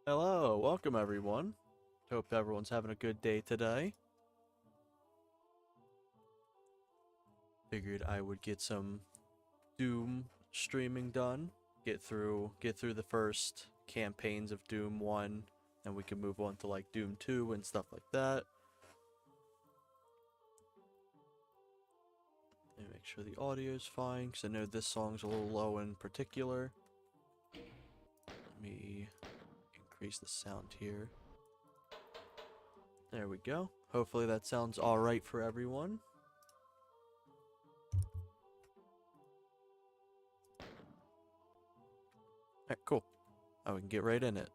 Hello, welcome everyone. Hope everyone's having a good day today. Figured I would get some Doom streaming done. Get through the first campaigns of Doom 1, and we can move on to like Doom 2 and stuff like that. And make sure the audio's fine, because I know this song's a little low in particular. Let me increase the sound here. There we go. Hopefully that sounds alright for everyone. Alright, cool. Now we can get right in it.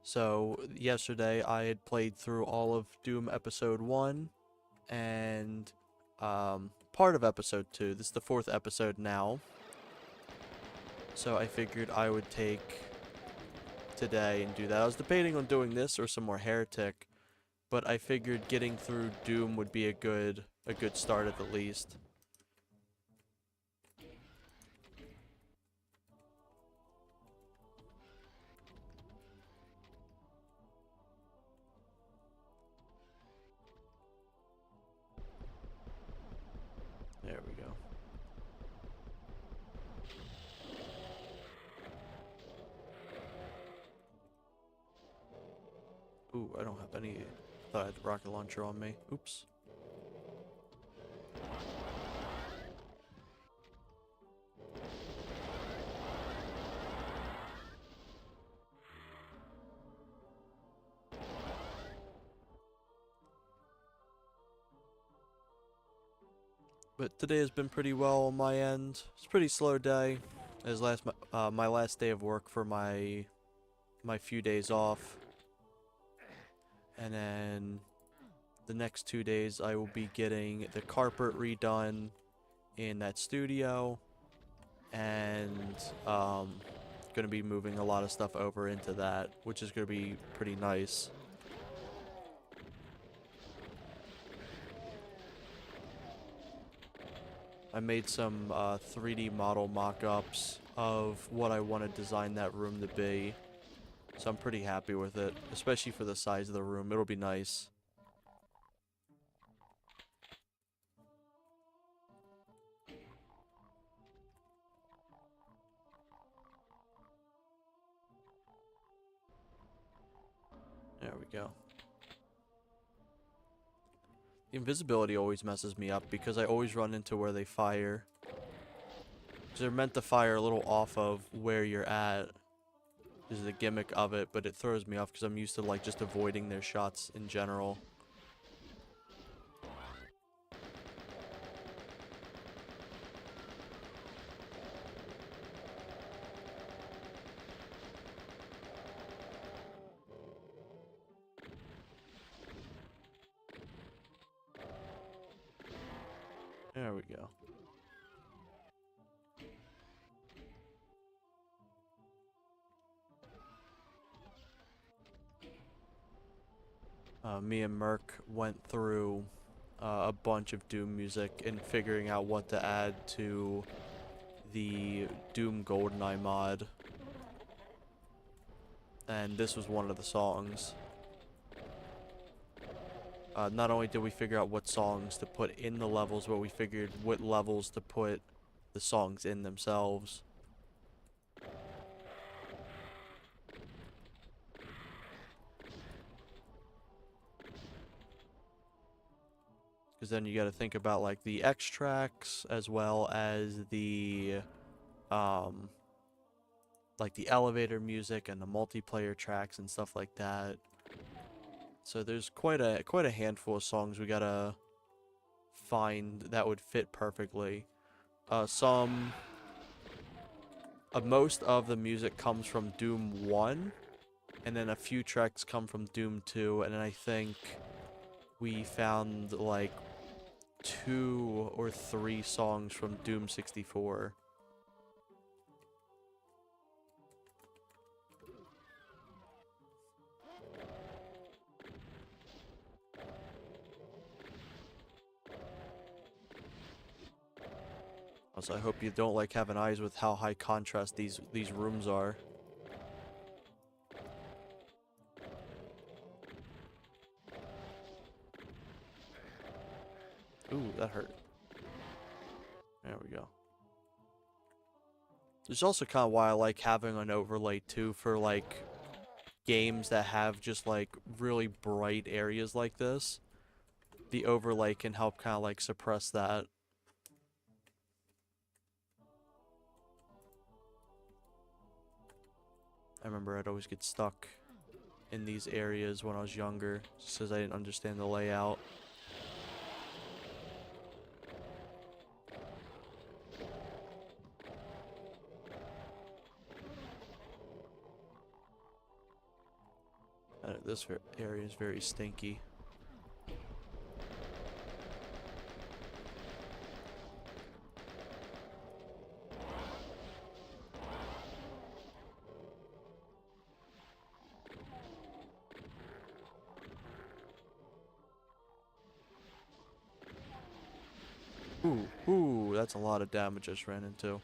So, yesterday I had played through all of Doom Episode 1 and part of Episode 2. This is the 4th episode now. So I figured I would take today and do that. I was debating on doing this or some more Heretic, but I figured getting through Doom would be a good start at the least. There we go. Ooh, I don't have any. Thought I had the rocket launcher on me. Oops. But today has been pretty well on my end. It's a pretty slow day. It was my last day of work for my few days off. And then the next 2 days I will be getting the carpet redone in that studio, and going to be moving a lot of stuff over into that, which is going to be pretty nice. I made some 3D model mock-ups of what I want to design that room to be, so I'm pretty happy with it, especially for the size of the room. It'll be nice. There we go. The invisibility always messes me up because I always run into where they fire. They're meant to fire a little off of where you're at. This is the gimmick of it, but it throws me off because I'm used to like just avoiding their shots in general. There we go. Me and Merc went through a bunch of Doom music and figuring out what to add to the Doom GoldenEye mod. And this was one of the songs. Not only did we figure out what songs to put in the levels, but we figured what levels to put the songs in themselves. Because then you got to think about like the X tracks as well as the like the elevator music and the multiplayer tracks and stuff like that. So there's quite a handful of songs we gotta find that would fit perfectly. Most of the music comes from Doom 1, and then a few tracks come from Doom 2, and then I think we found like 2 or 3 songs from Doom 64. Also, I hope you don't like having eyes with how high contrast these rooms are. Ooh, that hurt. There we go. There's also kind of why I like having an overlay too for like games that have just like really bright areas like this. The overlay can help kind of like suppress that. I remember I'd always get stuck in these areas when I was younger just because I didn't understand the layout. This area is very stinky. Ooh, that's a lot of damage I just ran into.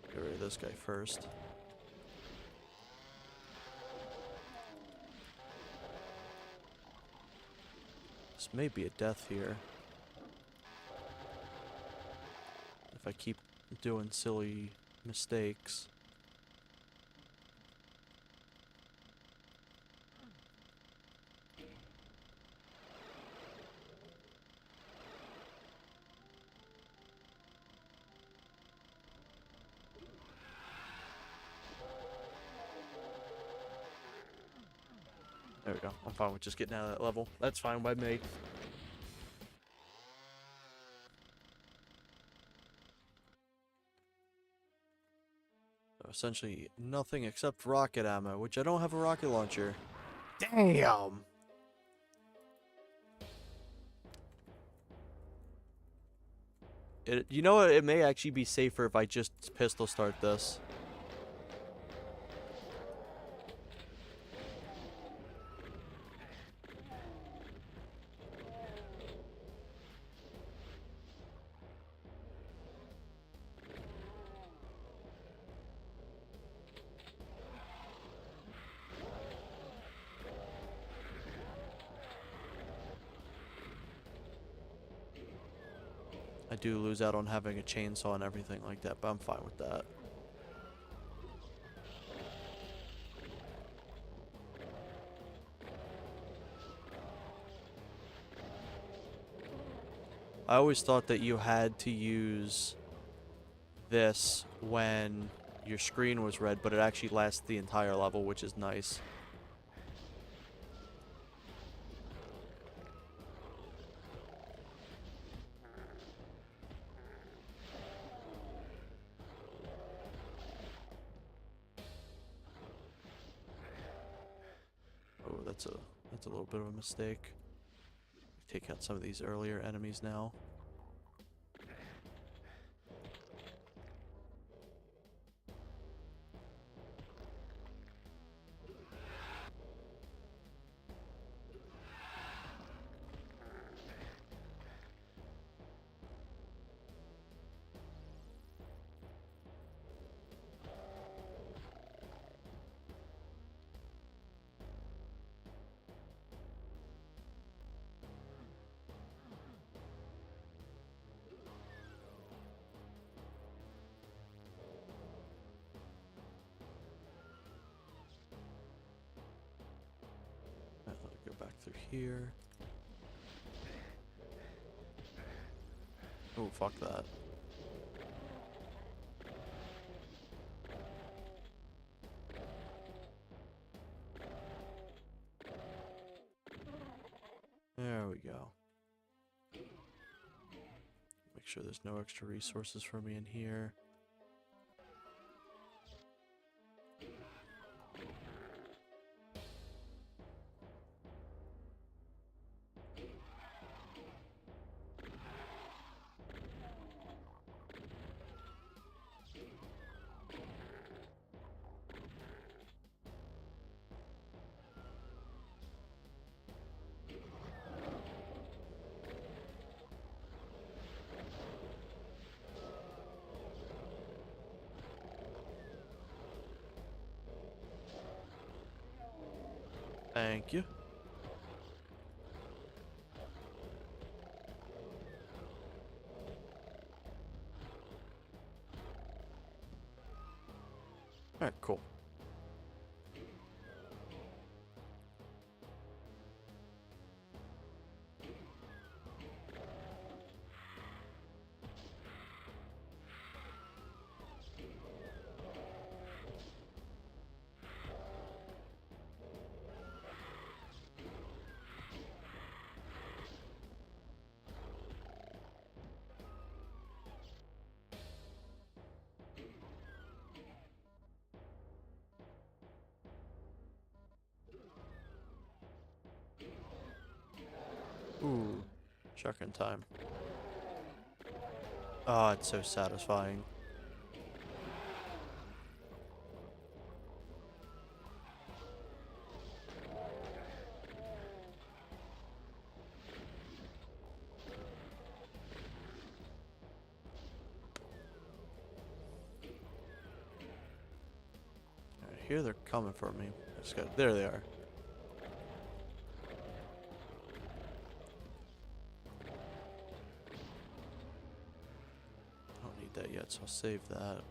Get rid of this guy first. This may be a death here. If I keep doing silly mistakes. There we go. I'm fine with just getting out of that level. That's fine by me. So essentially nothing except rocket ammo, which I don't have a rocket launcher. Damn! You know what? It may actually be safer if I just pistol start this. I do lose out on having a chainsaw and everything like that, but I'm fine with that. I always thought that you had to use this when your screen was red, but it actually lasts the entire level, which is nice. Oh, that's a little bit of a mistake. Take out some of these earlier enemies now. Go back through here. Oh, fuck that. There we go. Make sure there's no extra resources for me in here. Thank you. Alright, cool. Ooh, shotgun time. Oh, it's so satisfying. I hear they're coming for me. There they are. I don't need that yet, so I'll save that.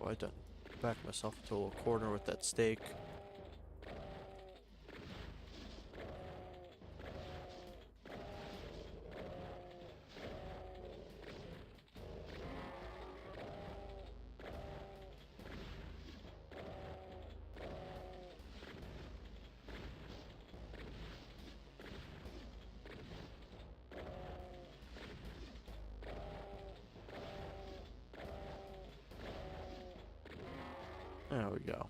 Oh, I done backed myself into a little corner with that stake. There we go.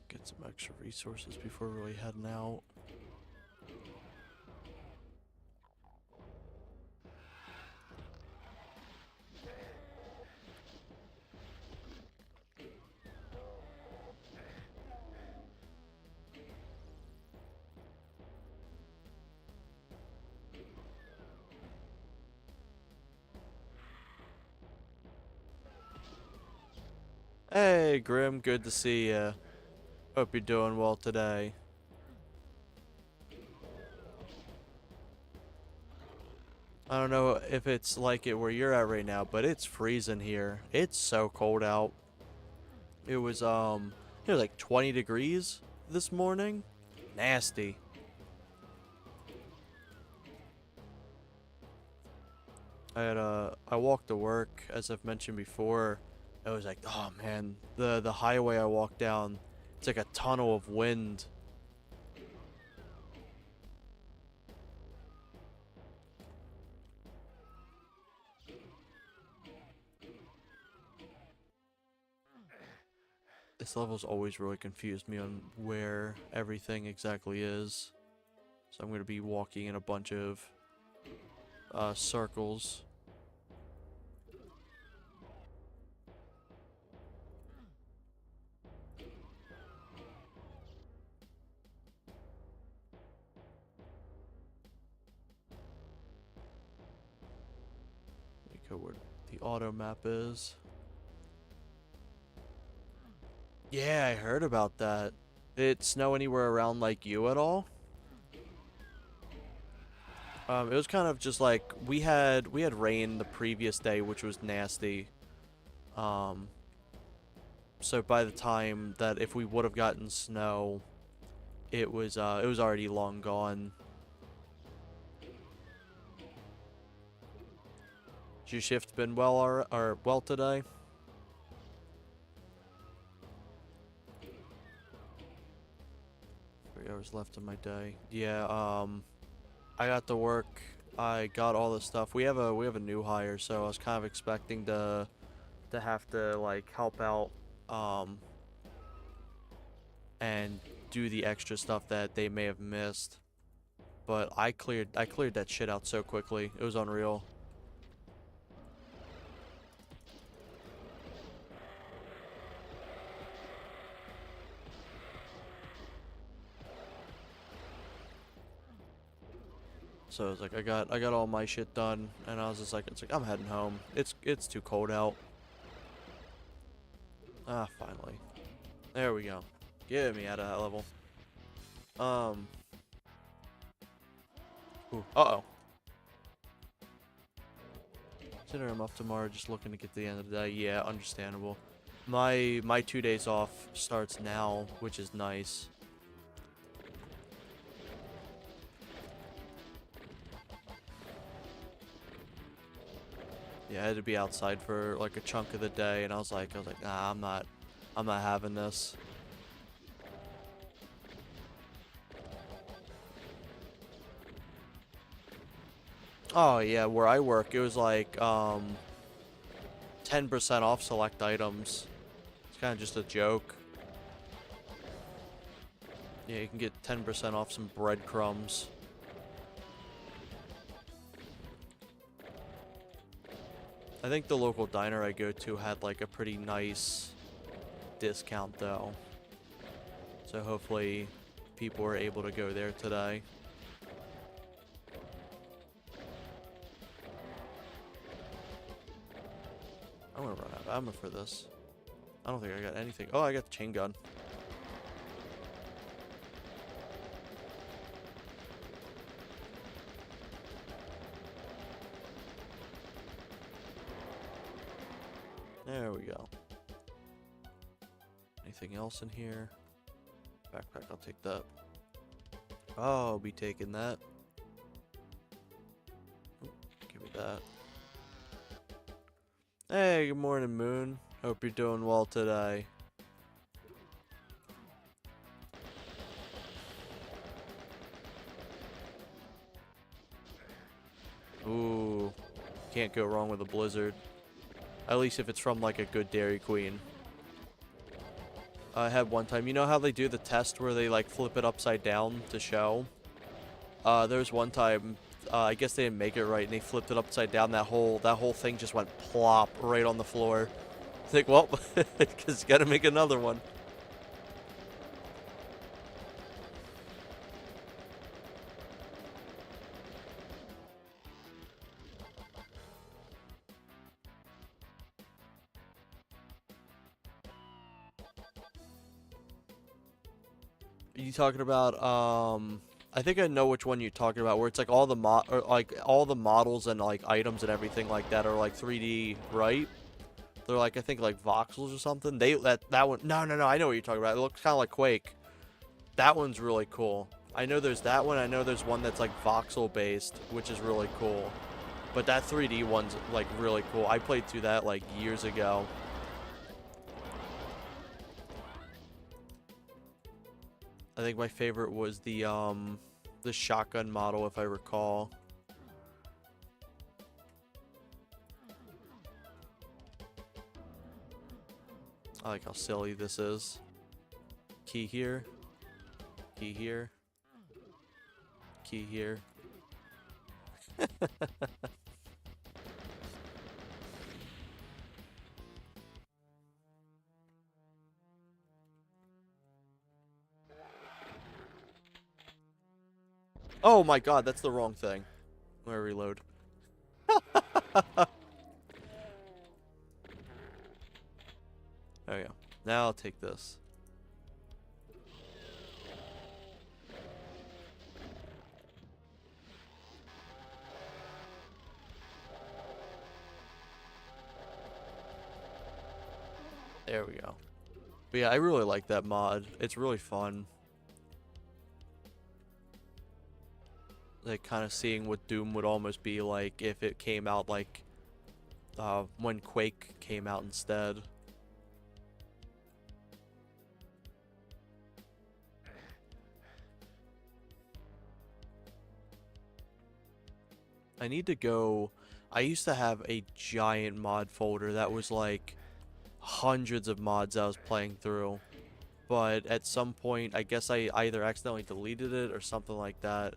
Get some extra resources before really heading out. Hey, Grim, good to see ya. Hope you're doing well today. I don't know if it's like it where you're at right now, but it's freezing here. It's so cold out. It was like 20 degrees this morning. Nasty. I walked to work, as I've mentioned before. It was like, oh man, the highway I walked down, it's like a tunnel of wind. This level's always really confused me on where everything exactly is. So I'm going to be walking in a bunch of circles. Let me go where the auto map is. Yeah, I heard about that. Did it snow anywhere around like you at all? It was kind of just like we had rain the previous day, which was nasty. Um, so by the time that if we would have gotten snow, it was already long gone. Has your shift been well or well today? 3 hours left of my day. Yeah, I got to work. I got all the stuff. We have a new hire, so I was kind of expecting to have to like help out um and do the extra stuff that they may have missed. But I cleared that shit out so quickly. It was unreal. So it was like I got all my shit done, and I was just like, it's like I'm heading home. It's too cold out. Ah, finally. There we go. Get me out of that level. Um. Ooh. Uh-oh. Consider I'm off tomorrow, just looking to get to the end of the day. Yeah, understandable. My 2 days off starts now, which is nice. Yeah, I had to be outside for like a chunk of the day, and I was like, nah, I'm not having this. Oh yeah, where I work, it was like 10% off select items. It's kind of just a joke. Yeah, you can get 10% off some breadcrumbs. I think the local diner I go to had like a pretty nice discount though. So hopefully people were able to go there today. I'm gonna run out of ammo for this. I don't think I got anything. Oh, I got the chain gun. There we go. Anything else in here? Backpack, I'll take that. Oh, I'll be taking that. Ooh, give me that. Hey, good morning, Moon. Hope you're doing well today. Ooh, can't go wrong with a blizzard. At least if it's from like a good Dairy Queen. I had one time, you know how they do the test where they like flip it upside down to show? There was one time, I guess they didn't make it right and they flipped it upside down. That whole thing just went plop right on the floor. I think, well, because you gotta make another one. Are you talking about, I think I know which one you're talking about, where it's like all the all the models and like items and everything like that are like 3D, right? They're like, I think like voxels or something. That one, no, I know what you're talking about. It looks kind of like Quake. That one's really cool. I know there's that one. I know there's one that's like voxel based, which is really cool. But that 3D one's like really cool. I played through that like years ago. I think my favorite was the shotgun model, if I recall. I like how silly this is. Key here. Key here. Key here. Oh my god, that's the wrong thing. I'm gonna reload. There we go. Now I'll take this. There we go. But yeah, I really like that mod. It's really fun. Like, kind of seeing what Doom would almost be like if it came out like when Quake came out instead. I need to go. I used to have a giant mod folder that was like hundreds of mods I was playing through. But at some point, I guess I either accidentally deleted it or something like that.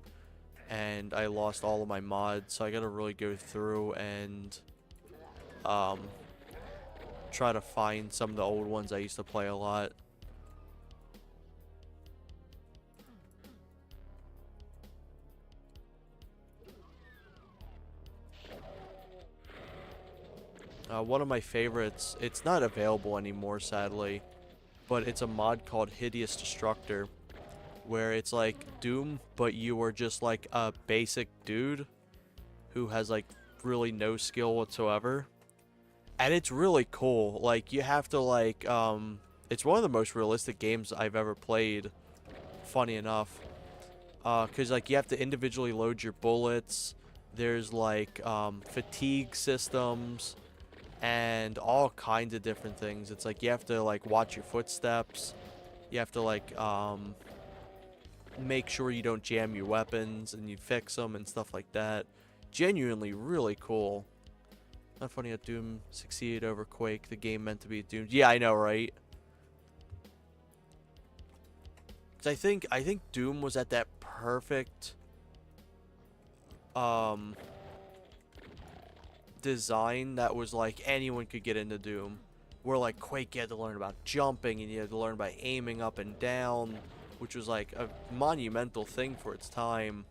And I lost all of my mods, so I gotta really go through and um, try to find some of the old ones I used to play a lot. One of my favorites, it's not available anymore sadly, but it's a mod called Hideous Destructor, where it's like Doom, but you are just like a basic dude who has like really no skill whatsoever. And it's really cool. Like, you have to like it's one of the most realistic games I've ever played, funny enough. Cause like you have to individually load your bullets. There's like fatigue systems and all kinds of different things. It's like you have to like watch your footsteps. You have to like make sure you don't jam your weapons and you fix them and stuff like that. Genuinely really cool. Not funny that Doom succeeded over Quake. The game meant to be doomed. Yeah, I know, right? Cause I think Doom was at that perfect design that was like anyone could get into Doom. Where like Quake, you had to learn about jumping and you had to learn by aiming up and down, which was like a monumental thing for its time.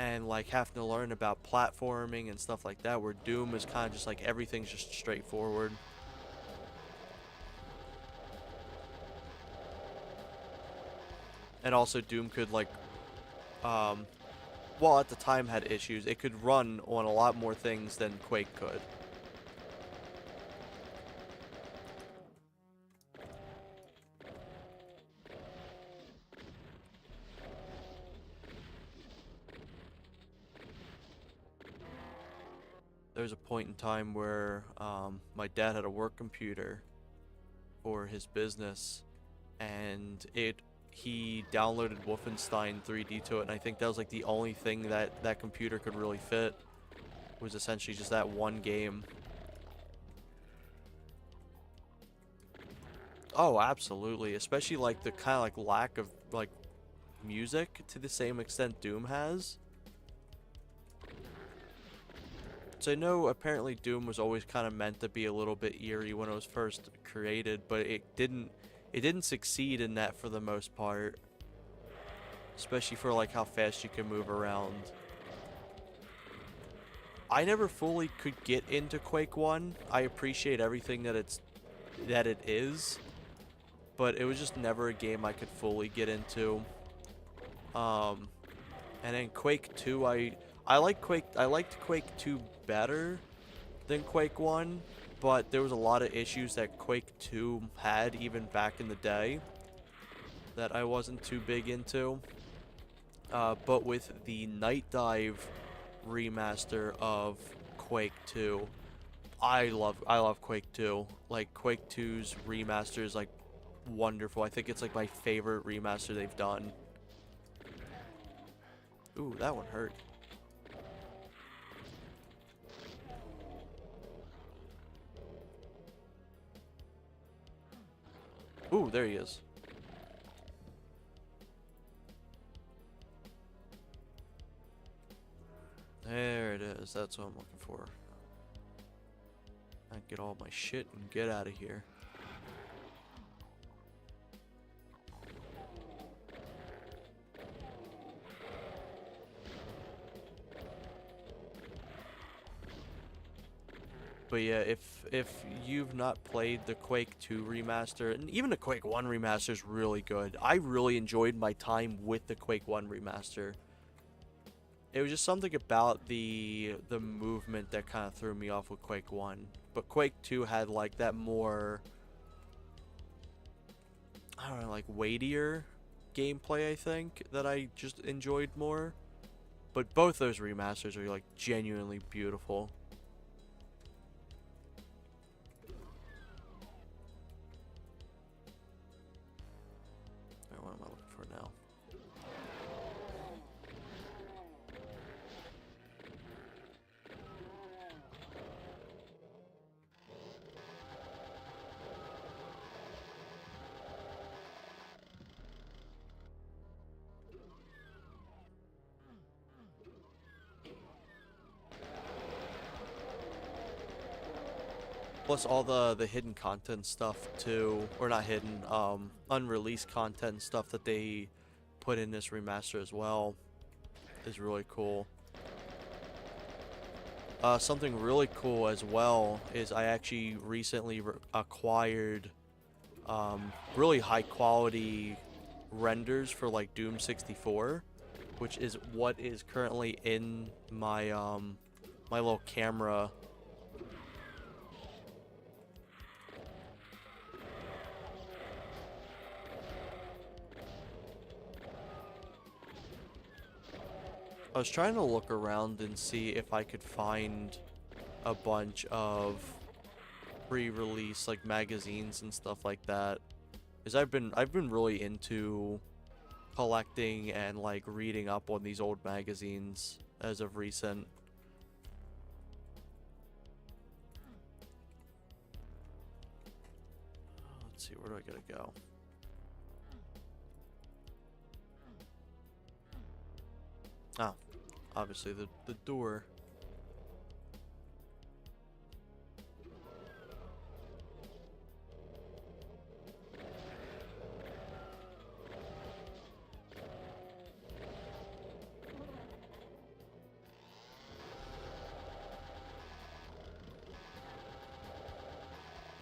And like having to learn about platforming and stuff like that, where Doom is kind of just like everything's just straightforward. And also Doom could like well, at the time had issues, it could run on a lot more things than Quake could. There was a point in time where my dad had a work computer for his business, and he downloaded Wolfenstein 3D to it, and I think that was like the only thing that that computer could really fit, was essentially just that one game. Oh, absolutely, especially like the kind of like lack of like music to the same extent Doom has. So I know apparently Doom was always kind of meant to be a little bit eerie when it was first created, but it didn't succeed in that for the most part. Especially for like how fast you can move around. I never fully could get into Quake 1. I appreciate everything that it is, but it was just never a game I could fully get into. And then Quake 2, I liked Quake 2 better than Quake 1, but there was a lot of issues that Quake 2 had even back in the day that I wasn't too big into. But with the Nightdive remaster of Quake 2, I love Quake 2. Like, Quake 2's remaster is like wonderful. I think it's like my favorite remaster they've done. Ooh, that one hurt. Ooh, there he is. There it is. That's what I'm looking for. I get all my shit and get out of here. But yeah, if you've not played the Quake 2 remaster, and even the Quake 1 remaster is really good. I really enjoyed my time with the Quake 1 remaster. It was just something about the movement that kind of threw me off with Quake 1. But Quake 2 had like that more I don't know, like weightier gameplay, I think, that I just enjoyed more. But both those remasters are like genuinely beautiful. Alright, what am I looking for now? Plus all the hidden content stuff too, or not hidden, unreleased content stuff that they put in this remaster as well is really cool. Something really cool as well is I actually recently acquired really high quality renders for like Doom 64, which is what is currently in my my little camera. I was trying to look around and see if I could find a bunch of pre-release like magazines and stuff like that, because I've been really into collecting and like reading up on these old magazines as of recent. Let's see, where do I gotta go? Ah, obviously the door.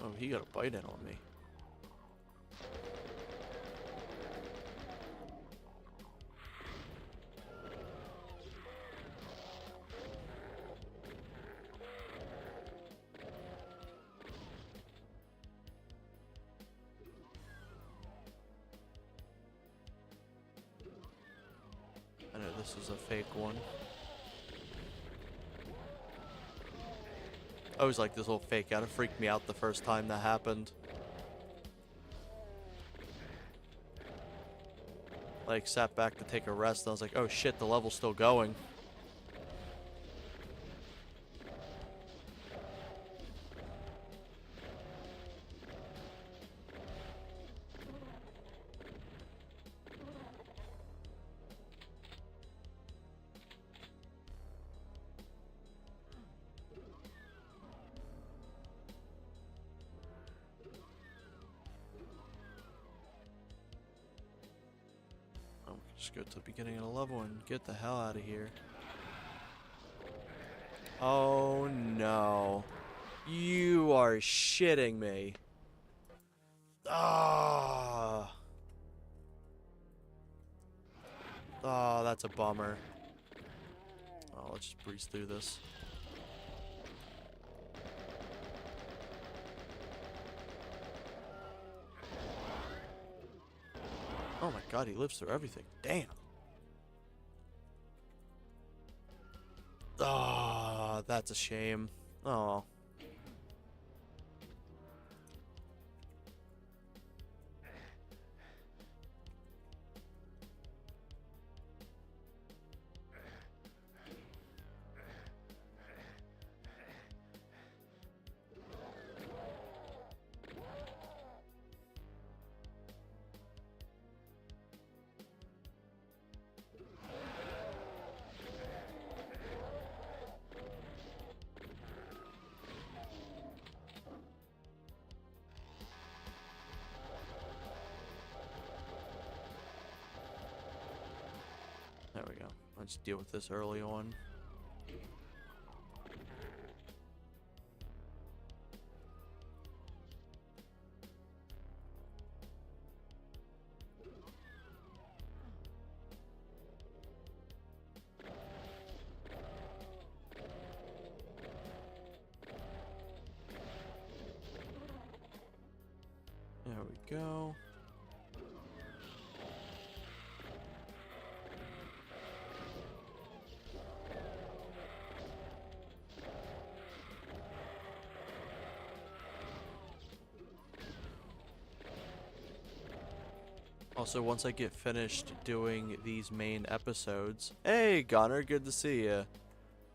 Oh, he got a bite in on me. I know this is a fake one. I was like, this little fake out. It freaked me out the first time that happened. Like, sat back to take a rest, and I was like, oh shit, the level's still going. Just go to the beginning of the level and get the hell out of here. Oh no. You are shitting me. Ah. Oh, that's a bummer. Oh, let's just breeze through this. Oh my god, he lives through everything. Damn. Ah, that's a shame. Oh. There we go. Let's deal with this early on. There we go. Also, once I get finished doing these main episodes... Hey, Gunner, good to see you.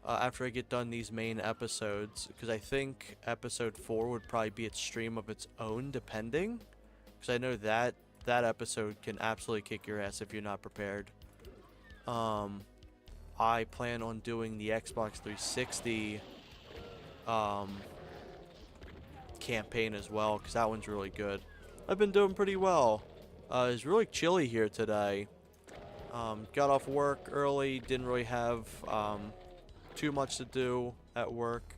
After I get done these main episodes, because I think episode 4 would probably be its stream of its own, depending. Because I know that episode can absolutely kick your ass if you're not prepared. I plan on doing the Xbox 360 campaign as well, because that one's really good. I've been doing pretty well. It's really chilly here today. Got off work early, didn't really have too much to do at work,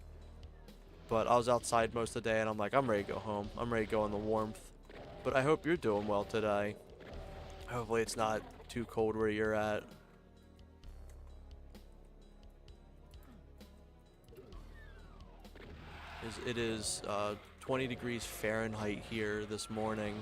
but I was outside most of the day and I'm like, I'm ready to go home. I'm ready to go in the warmth. But I hope you're doing well today. Hopefully it's not too cold where you're at. It is 20 degrees Fahrenheit here this morning.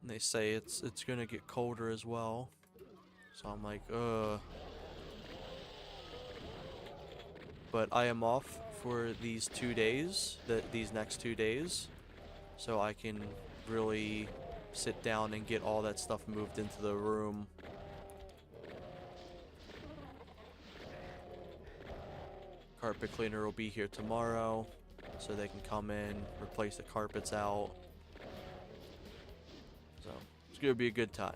And they say it's gonna get colder as well. So I'm like, ugh. But I am off for these 2 days, these next 2 days, so I can really sit down and get all that stuff moved into the room. Carpet cleaner will be here tomorrow, so they can come in, replace the carpets out. So, it's gonna be a good time.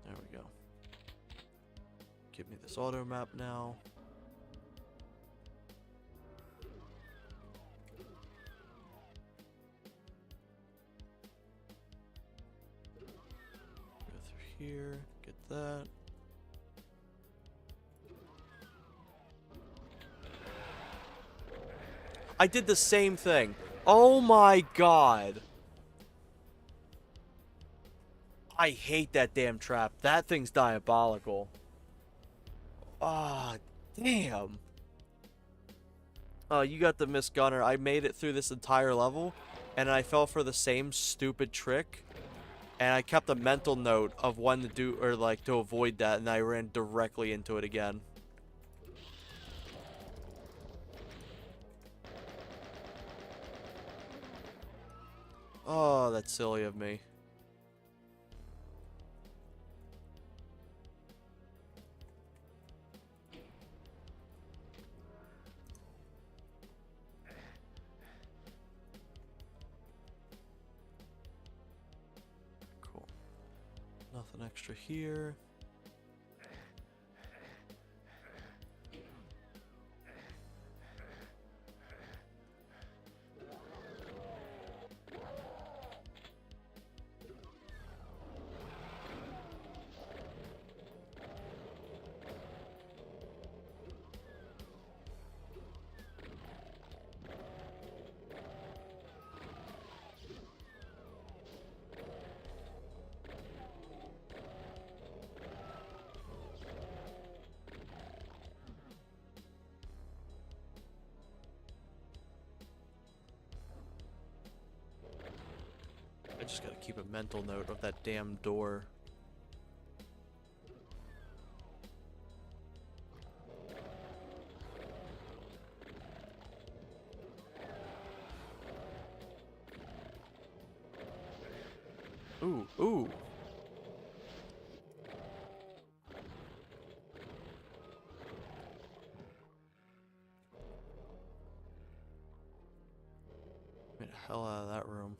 There we go. Give me this auto map now. Go through here, get that. I did the same thing. Oh my god. I hate that damn trap. That thing's diabolical. Ah, damn. You got the Miss Gunner. I made it through this entire level, and I fell for the same stupid trick, and I kept a mental note of when to do, or like to avoid that, and I ran directly into it again. Oh, that's silly of me. Cool. Nothing extra here. I just gotta keep a mental note of that damn door. Ooh, ooh. Get the hell out of that room.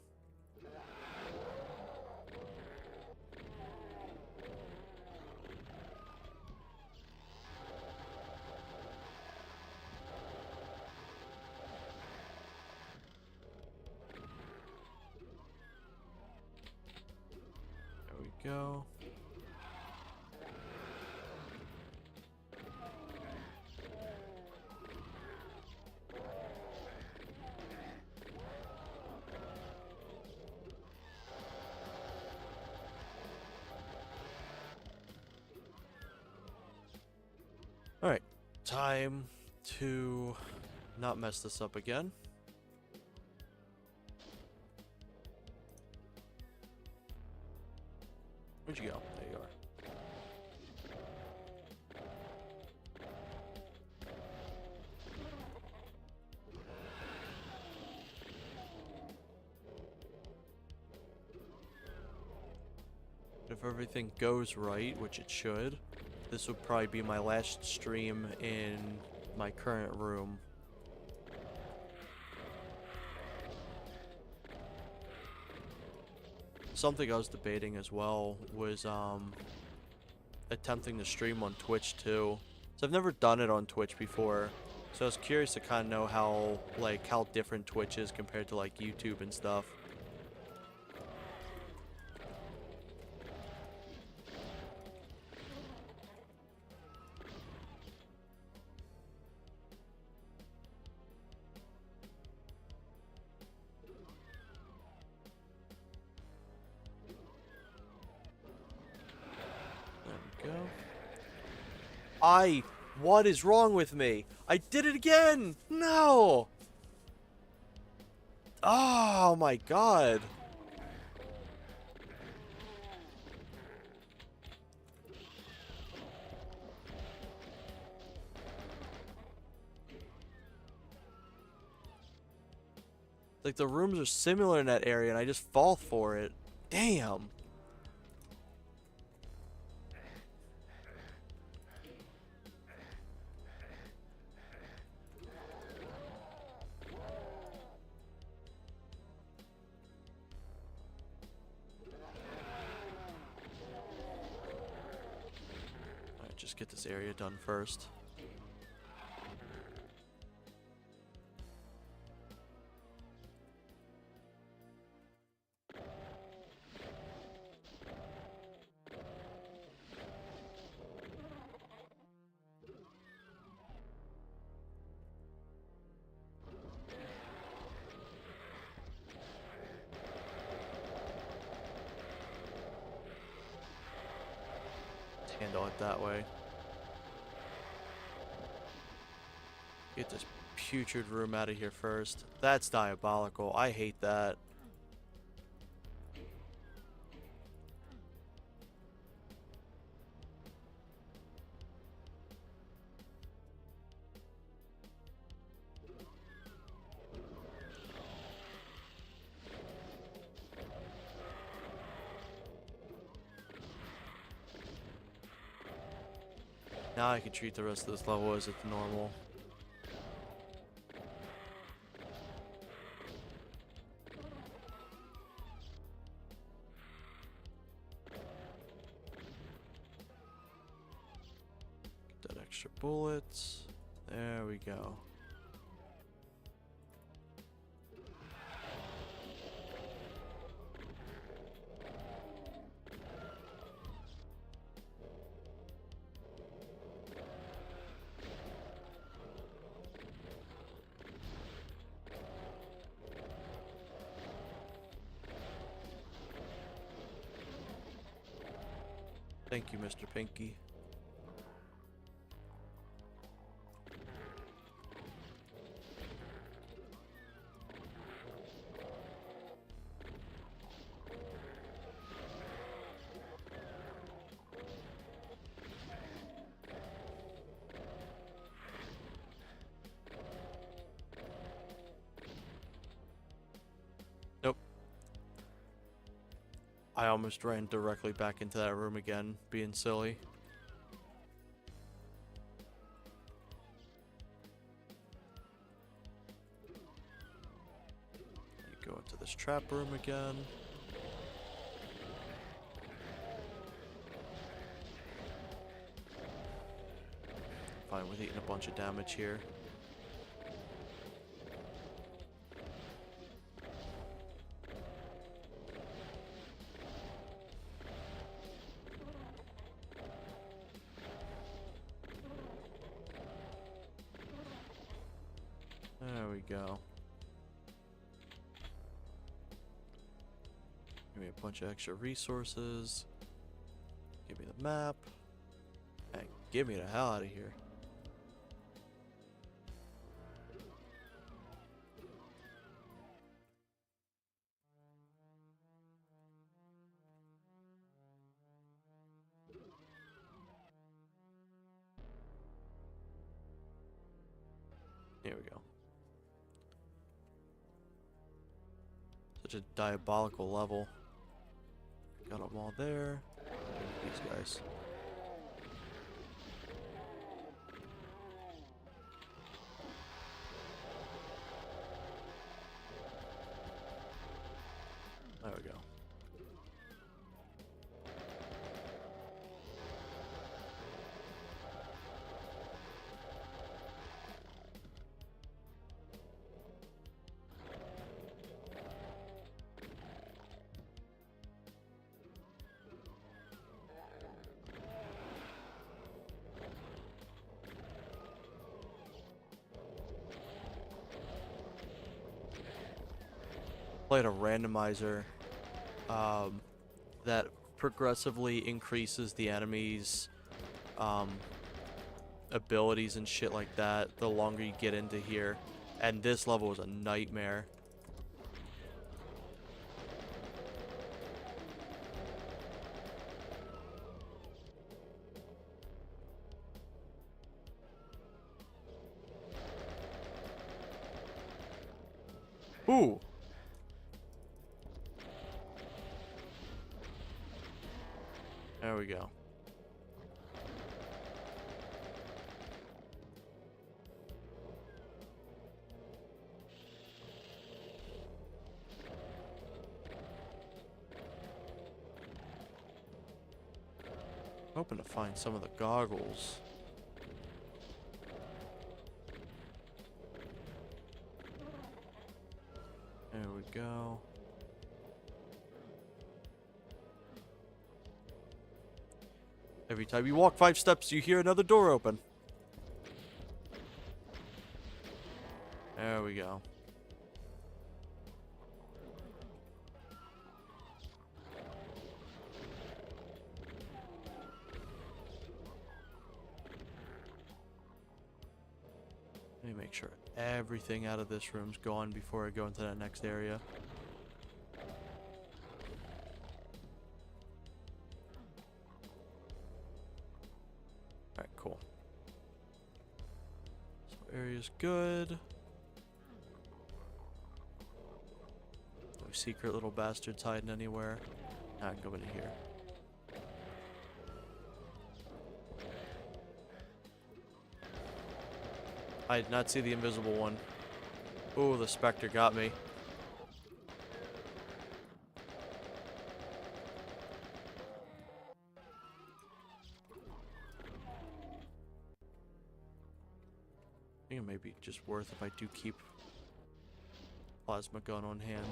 There we go. Alright, time to not mess this up again. If everything goes right, which it should, this would probably be my last stream in my current room. Something I was debating as well was attempting to stream on Twitch too. So I've never done it on Twitch before. So I was curious to kind of know how different Twitch is compared to like YouTube and stuff. There we go. What is wrong with me? I did it again! No! Oh my god. Like, the rooms are similar in that area and I just fall for it. Damn. Alright, just get this area done first. Handle it that way. Get this putrid room out of here first. That's diabolical. I hate that. Now I can treat the rest of this level as it's normal. Get that extra bullets. There we go. Thank you, Mr. Pinky. Nope. I almost ran directly back into that room again, being silly. You go into this trap room again. Fine with eating a bunch of damage here. There we go. Give me a bunch of extra resources. Give me the map. And get me the hell out of here. Here we go. Such a diabolical level. Got them all there. these guys. There we go. Played a randomizer that progressively increases the enemy's abilities and shit like that the longer you get into here, and this level was a nightmare. Ooh. There we go. Hoping to find some of the goggles. There we go. Every time you walk 5 steps, you hear another door open. There we go. Let me make sure everything out of this room's gone before I go into that next area. Alright, cool. So area's good. No secret little bastards hiding anywhere. I can go into here. I did not see the invisible one. Oh, the Spectre got me. I think it may be just worth if I do keep plasma gun on hand.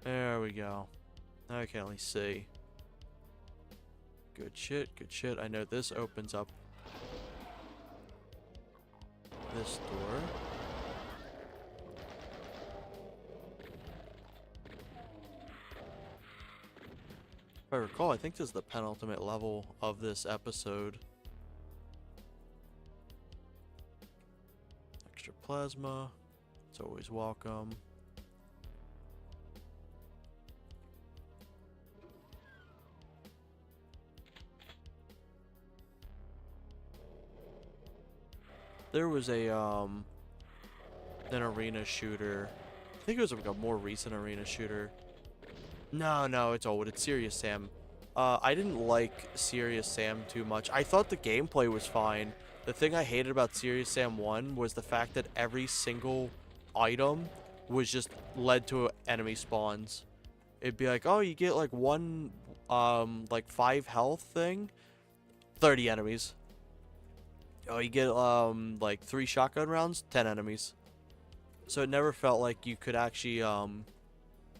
There we go. Now I can only see. Good shit, good shit. I know this opens up this door. If I recall, I think this is the penultimate level of this episode. Extra plasma. It's always welcome. There was a an arena shooter. I think it was like a more recent arena shooter. No, it's old. It's Serious Sam. I didn't like Serious Sam too much. I thought the gameplay was fine. The thing I hated about Serious Sam 1 was the fact that every single item was just led to enemy spawns. It'd be like, oh, you get like one like 5 health thing, 30 enemies. Oh, you get like 3 shotgun rounds, 10 enemies. So it never felt like you could actually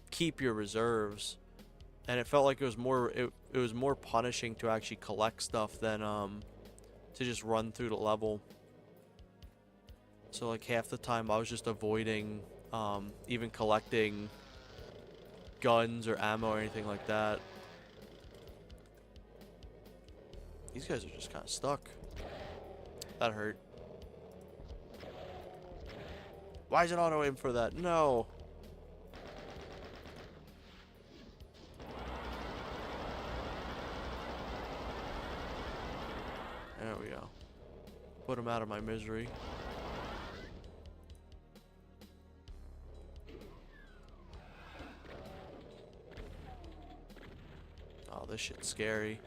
keep your reserves, and it felt like it was more it was more punishing to actually collect stuff than to just run through the level. So like half the time I was just avoiding even collecting guns or ammo or anything like that. These guys are just kind of stuck. That hurt. Why is it auto aim for that? No. Put him out of my misery. Oh, this shit's scary.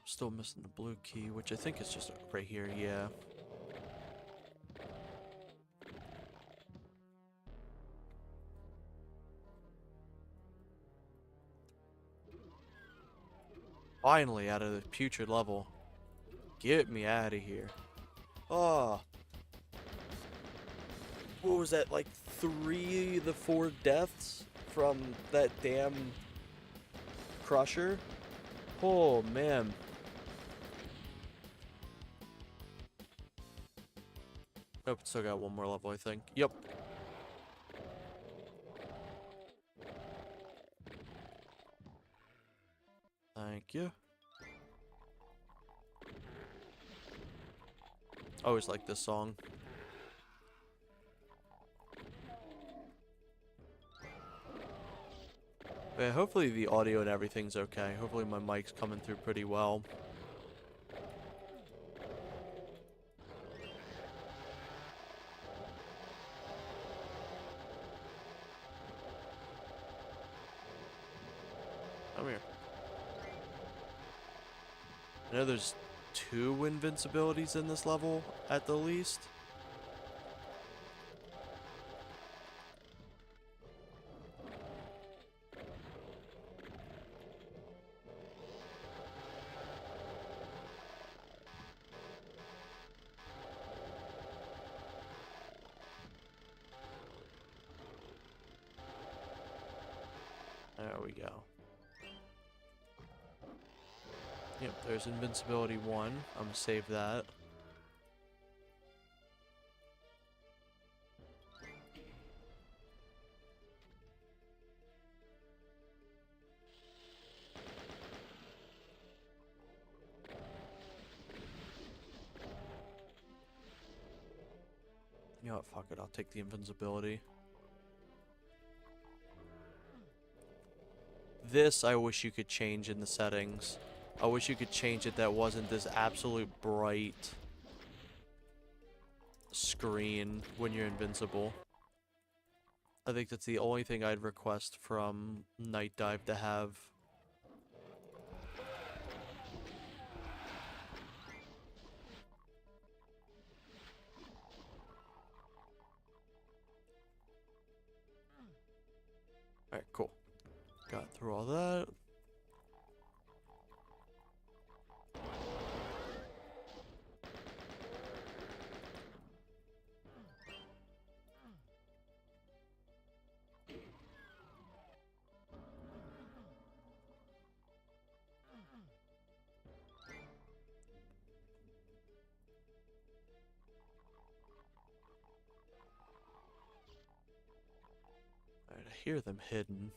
Still missing the blue key, which I think is just right here, yeah. Finally out of the putrid level. Get me out of here. Oh. What was that, like 3 of the 4 deaths from that damn crusher? Oh, man. Nope, still got one more level, I think. Yep. Thank you. I always like this song. Yeah, hopefully the audio and everything's okay. Hopefully my mic's coming through pretty well. Come here. I know there's 2 invincibilities in this level, at the least. There we go. Yep, there's invincibility 1. I'm gonna save that. You know what, fuck it, I'll take the invincibility. This I wish you could change in the settings. I wish you could change it that wasn't this absolute bright screen when you're invincible. I think that's the only thing I'd request from Nightdive to have. Alright, cool. Got through all that. Alright, I hear them hidden.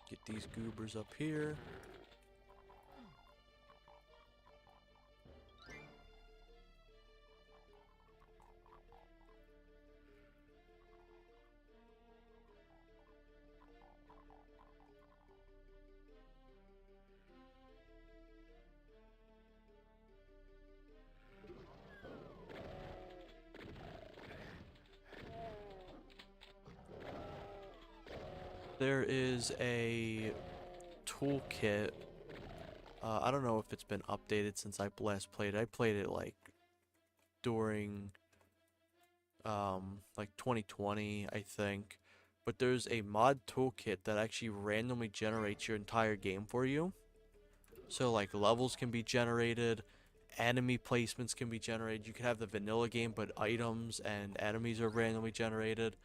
Get these goobers up here. There is a toolkit. I don't know if it's been updated since I last played it. I played it like during like 2020, I think. But there's a mod toolkit that actually randomly generates your entire game for you. So like levels can be generated, enemy placements can be generated. You can have the vanilla game, but items and enemies are randomly generated.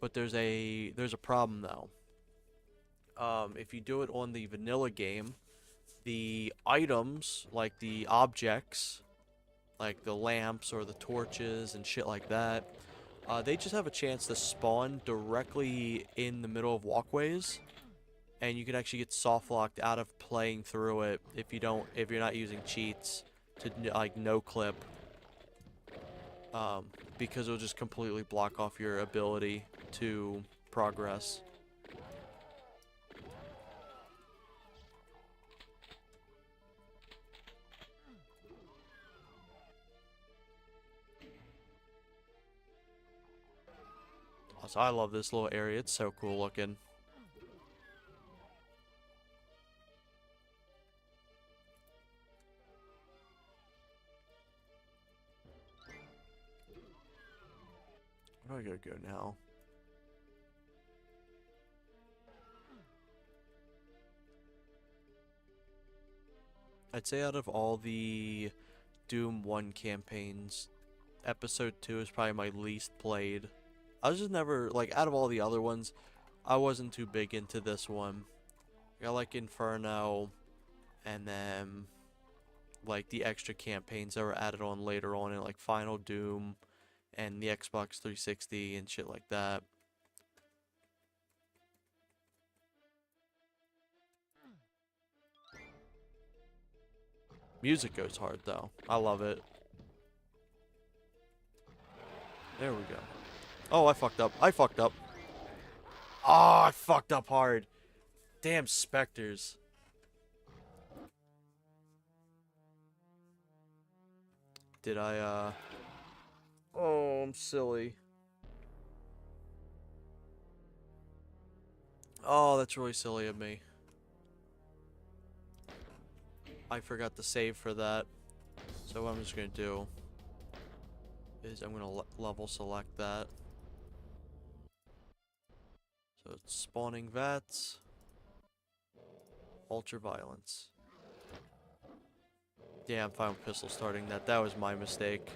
But there's a problem though. if you do it on the vanilla game, the items, like the objects, like the lamps or the torches and shit like that, they just have a chance to spawn directly in the middle of walkways, and you can actually get soft locked out of playing through it if you're not using cheats to like no clip, because it'll just completely block off your ability to progress. Also, I love this little area. It's so cool looking. Where do I gotta go now? I'd say out of all the Doom 1 campaigns, Episode 2 is probably my least played. I was just never, like, out of all the other ones, I wasn't too big into this one. I like Inferno, and then, like, the extra campaigns that were added on later on in, like, Final Doom, and the Xbox 360, and shit like that. Music goes hard, though. I love it. There we go. Oh, I fucked up. I fucked up. Oh, I fucked up hard. Damn specters. Did I, Oh, I'm silly. Oh, that's really silly of me. I forgot to save for that. So what I'm just gonna do is I'm gonna level select that. So it's spawning vats. Ultra violence. Yeah, I'm fine with pistol starting that. That was my mistake.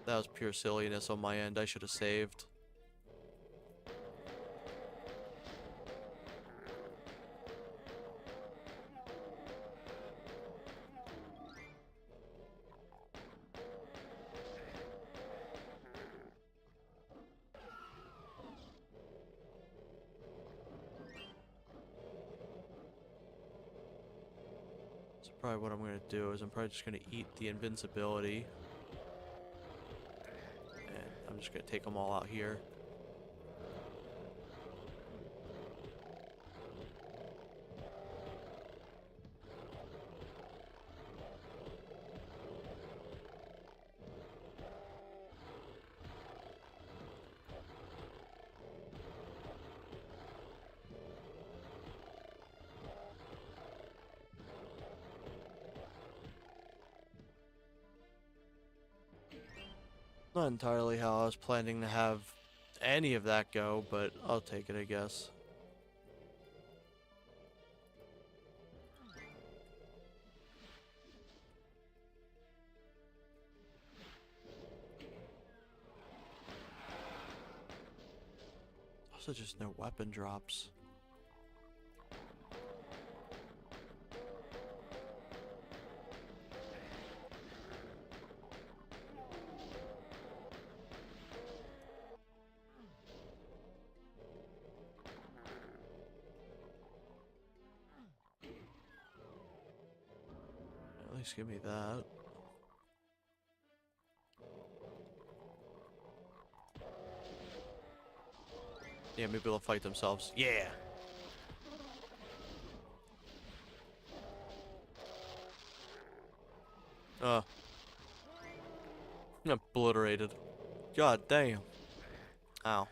That was pure silliness on my end. I should have saved. So probably what I'm gonna do is I'm probably just gonna eat the invincibility. And I'm just gonna take them all out here. Not entirely how I was planning to have any of that go, but I'll take it, I guess. Also, just no weapon drops. At least give me that. Yeah, maybe they'll fight themselves. Yeah! Obliterated. God damn. Ow.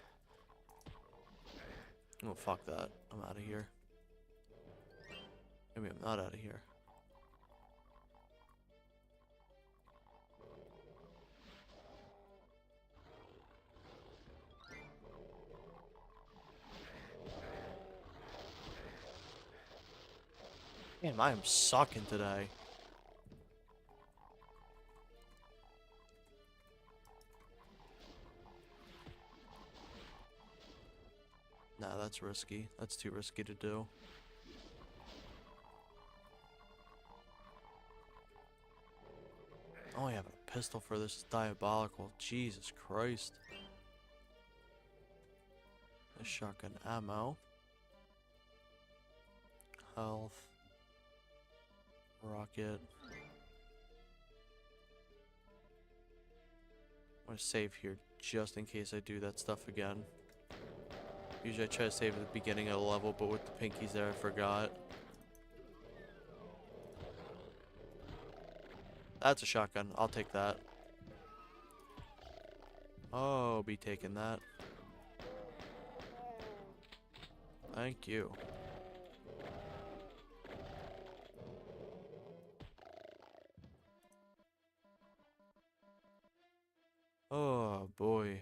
Oh, fuck that. I'm out of here. Maybe I'm not out of here. Damn, I am sucking today. Nah, that's risky. That's too risky to do. Oh, I have a pistol for this is diabolical. Jesus Christ. A shotgun ammo. Health. Rocket. I'm gonna save here just in case I do that stuff again. Usually I try to save at the beginning of the level, but with the pinkies there I forgot. That's a shotgun. I'll take that. Oh, be taking that. Thank you. Oh boy.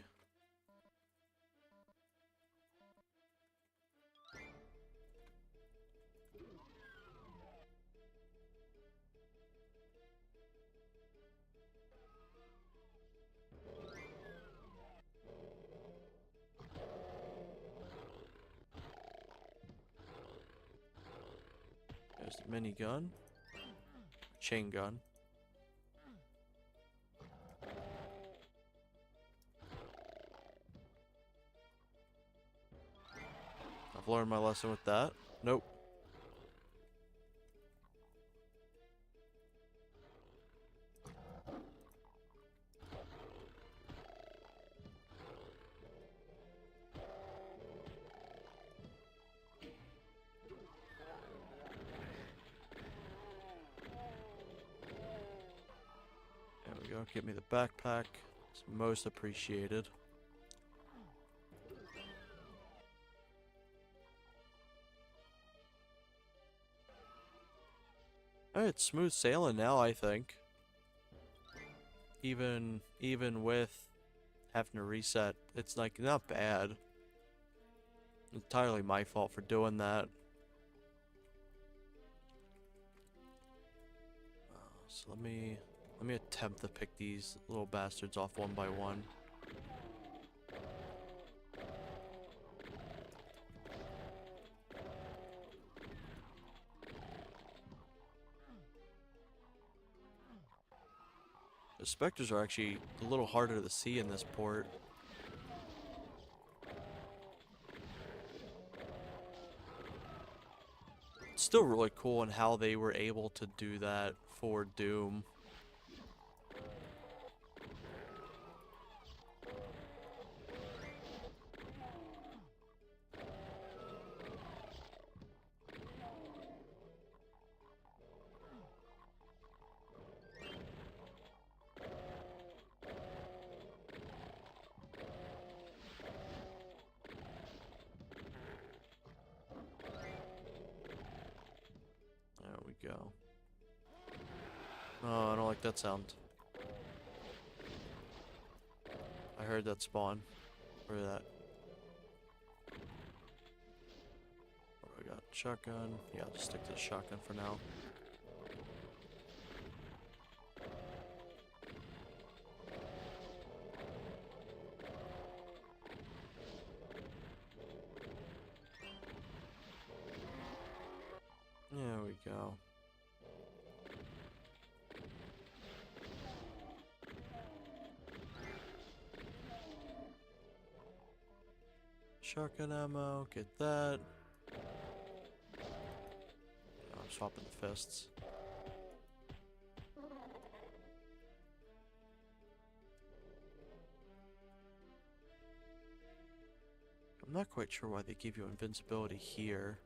There's the minigun. Chain gun. I've learned my lesson with that. Nope. There we go. Get me the backpack. It's most appreciated. Alright, smooth sailing now, I think. Even with having to reset, it's like not bad. Entirely my fault for doing that. So let me attempt to pick these little bastards off one by one. The specters are actually a little harder to see in this port. It's still really cool in how they were able to do that for Doom. There we go. Oh, I don't like that sound. I heard that spawn. Where that? What do I got? Shotgun. Yeah, I'll just stick to the shotgun for now. There we go. Shotgun ammo, get that. I'm swapping the fists. I'm not quite sure why they give you invincibility here.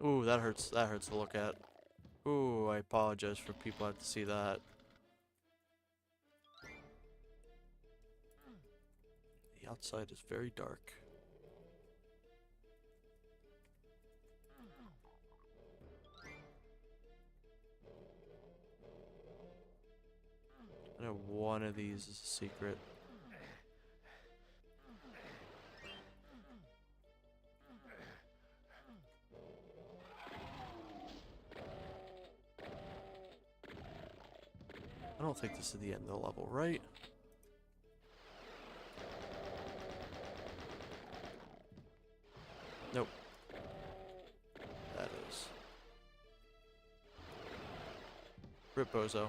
Ooh, that hurts to look at. Ooh, I apologize for people who have to see that. The outside is very dark. I know one of these is a secret. I don't think this is the end of the level, right? Nope. That is. Rip Bozo.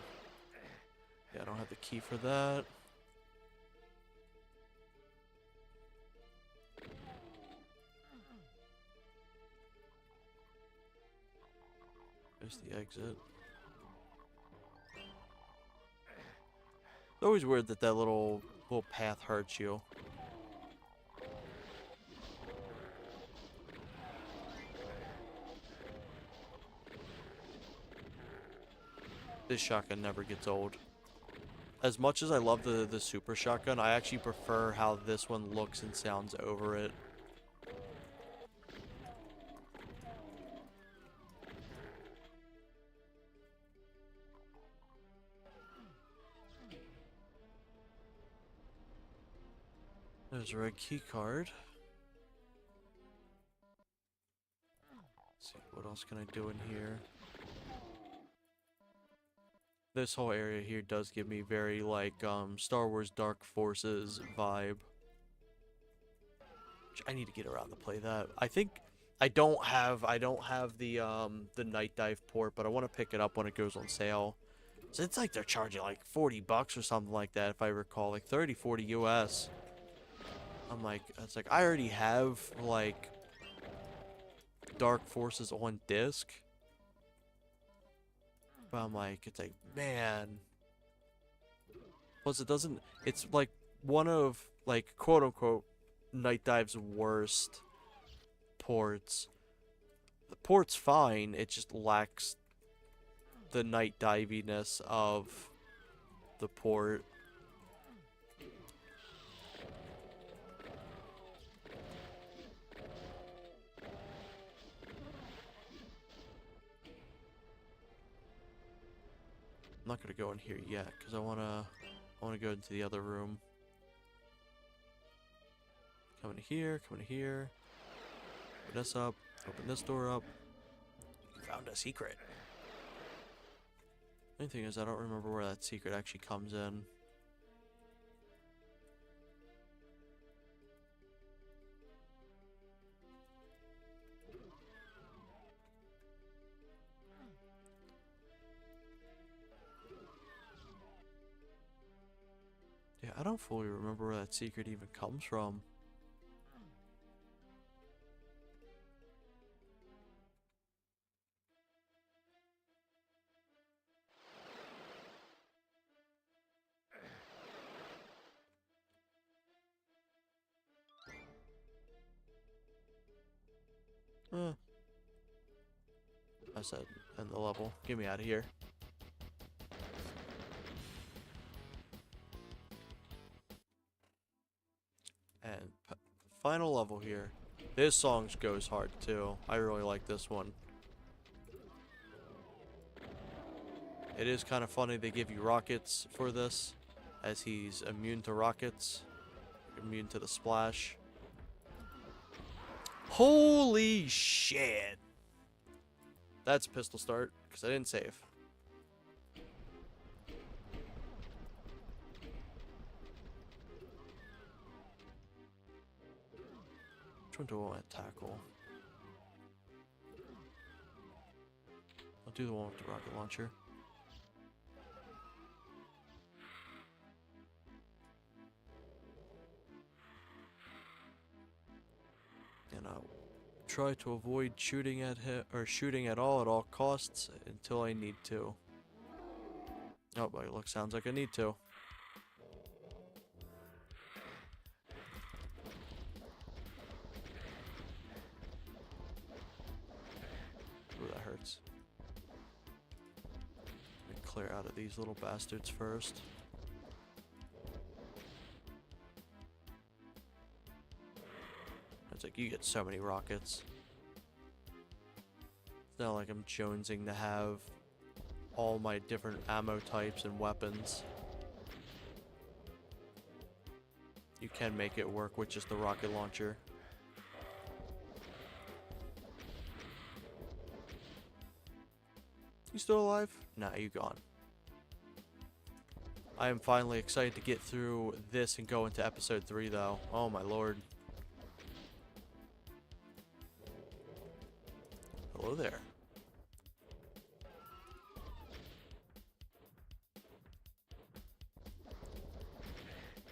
Yeah, I don't have the key for that. There's the exit. It's always weird that that little path hurts you. This shotgun never gets old. As much as I love the super shotgun, I actually prefer how this one looks and sounds over it. There's a red key card. Let's see, what else can I do in here? This whole area here does give me very like Star Wars Dark Forces vibe. I need to get around to play that. I think I don't have the Nightdive port, but I want to pick it up when it goes on sale. So it's like they're charging like 40 bucks or something like that if I recall, like 30, 40 US. I'm like, it's like I already have like Dark Forces on disc. But I'm like, it's like, man. Plus it doesn't, it's like one of like quote unquote Nightdive's worst ports. The port's fine, it just lacks the night diviness of the port. I'm not gonna go in here yet because I wanna go into the other room. Come in here, come in here. Open this up, open this door up. Found a secret. The only thing is I don't remember where that secret actually comes in. Yeah, I don't fully remember where that secret even comes from. I said, end the level. Get me out of here. And final level here. This song goes hard too. I really like this one. It is kind of funny they give you rockets for this, as he's immune to rockets, immune to the splash. Holy shit! That's pistol start, because I didn't save. Which one do I want to tackle? I'll do the one with the rocket launcher. And I'll try to avoid shooting at him, or shooting at all costs until I need to. Oh, by look, sounds like I need to. Ooh, that hurts. Let me clear out of these little bastards first. It's like, you get so many rockets. It's not like I'm jonesing to have all my different ammo types and weapons. You can make it work with just the rocket launcher. You still alive? Nah, you gone. I am finally excited to get through this and go into episode 3 though. Oh my lord. Hello there.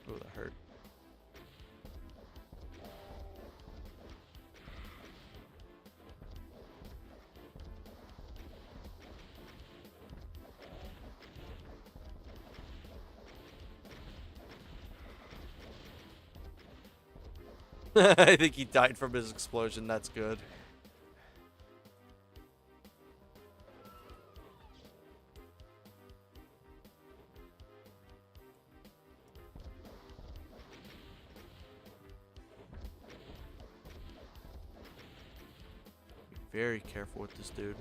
Oh, that hurt. I think he died from his explosion. That's good. Be very careful with this dude.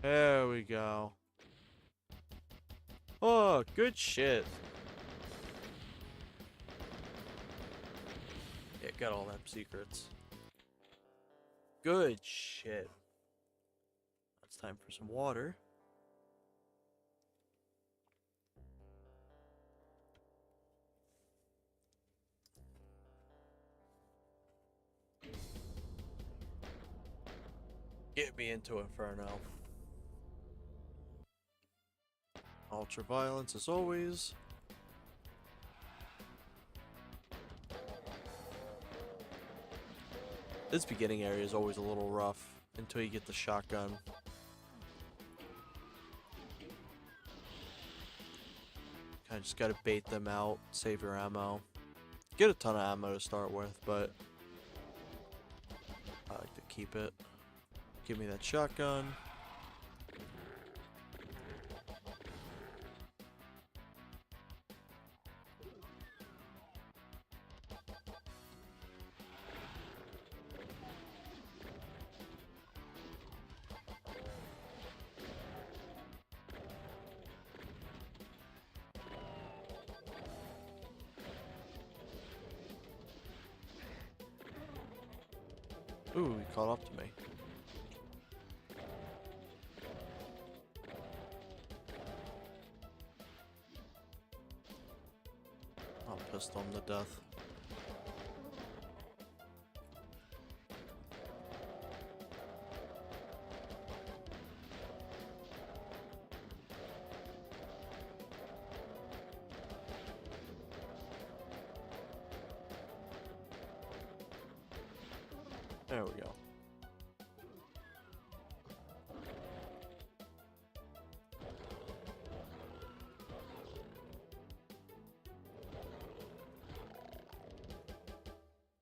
There we go. Oh, good shit. Yeah, got all them secrets. Good shit. It's time for some water. Get me into Inferno. Ultra violence as always. This beginning area is always a little rough until you get the shotgun. Kinda just gotta bait them out, save your ammo. Get a ton of ammo to start with, but I like to keep it. Give me that shotgun. Ooh, he caught up to me. I'll pistol him to death. There we go.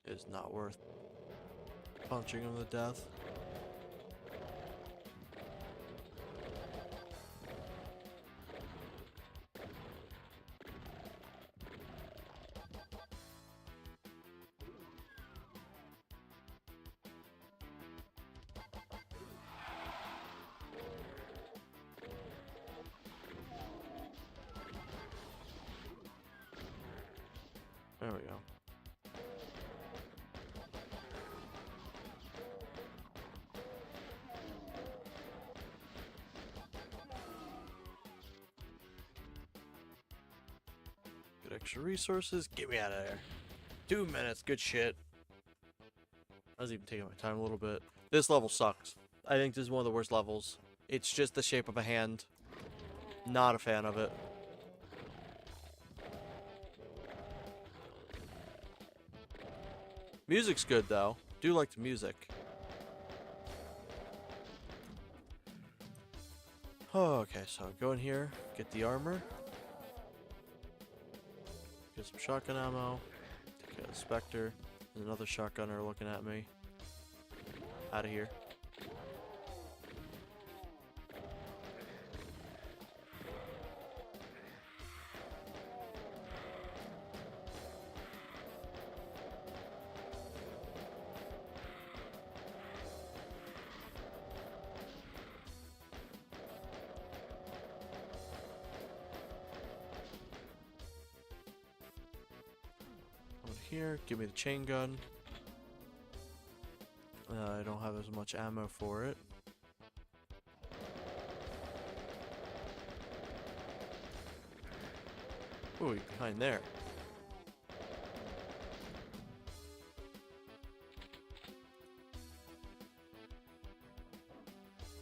It's not worth punching him to death. There we go. Good extra resources. Get me out of there. 2 minutes. Good shit. I was even taking my time a little bit. This level sucks. I think this is one of the worst levels. It's just the shape of a hand. Not a fan of it. Music's good though. Do like the music. Oh, okay, so go in here, get the armor. Get some shotgun ammo. Take out the Spectre. There's another shotgunner looking at me. Out of here. here. Give me the chain gun. I don't have as much ammo for it. Ooh, you're behind there.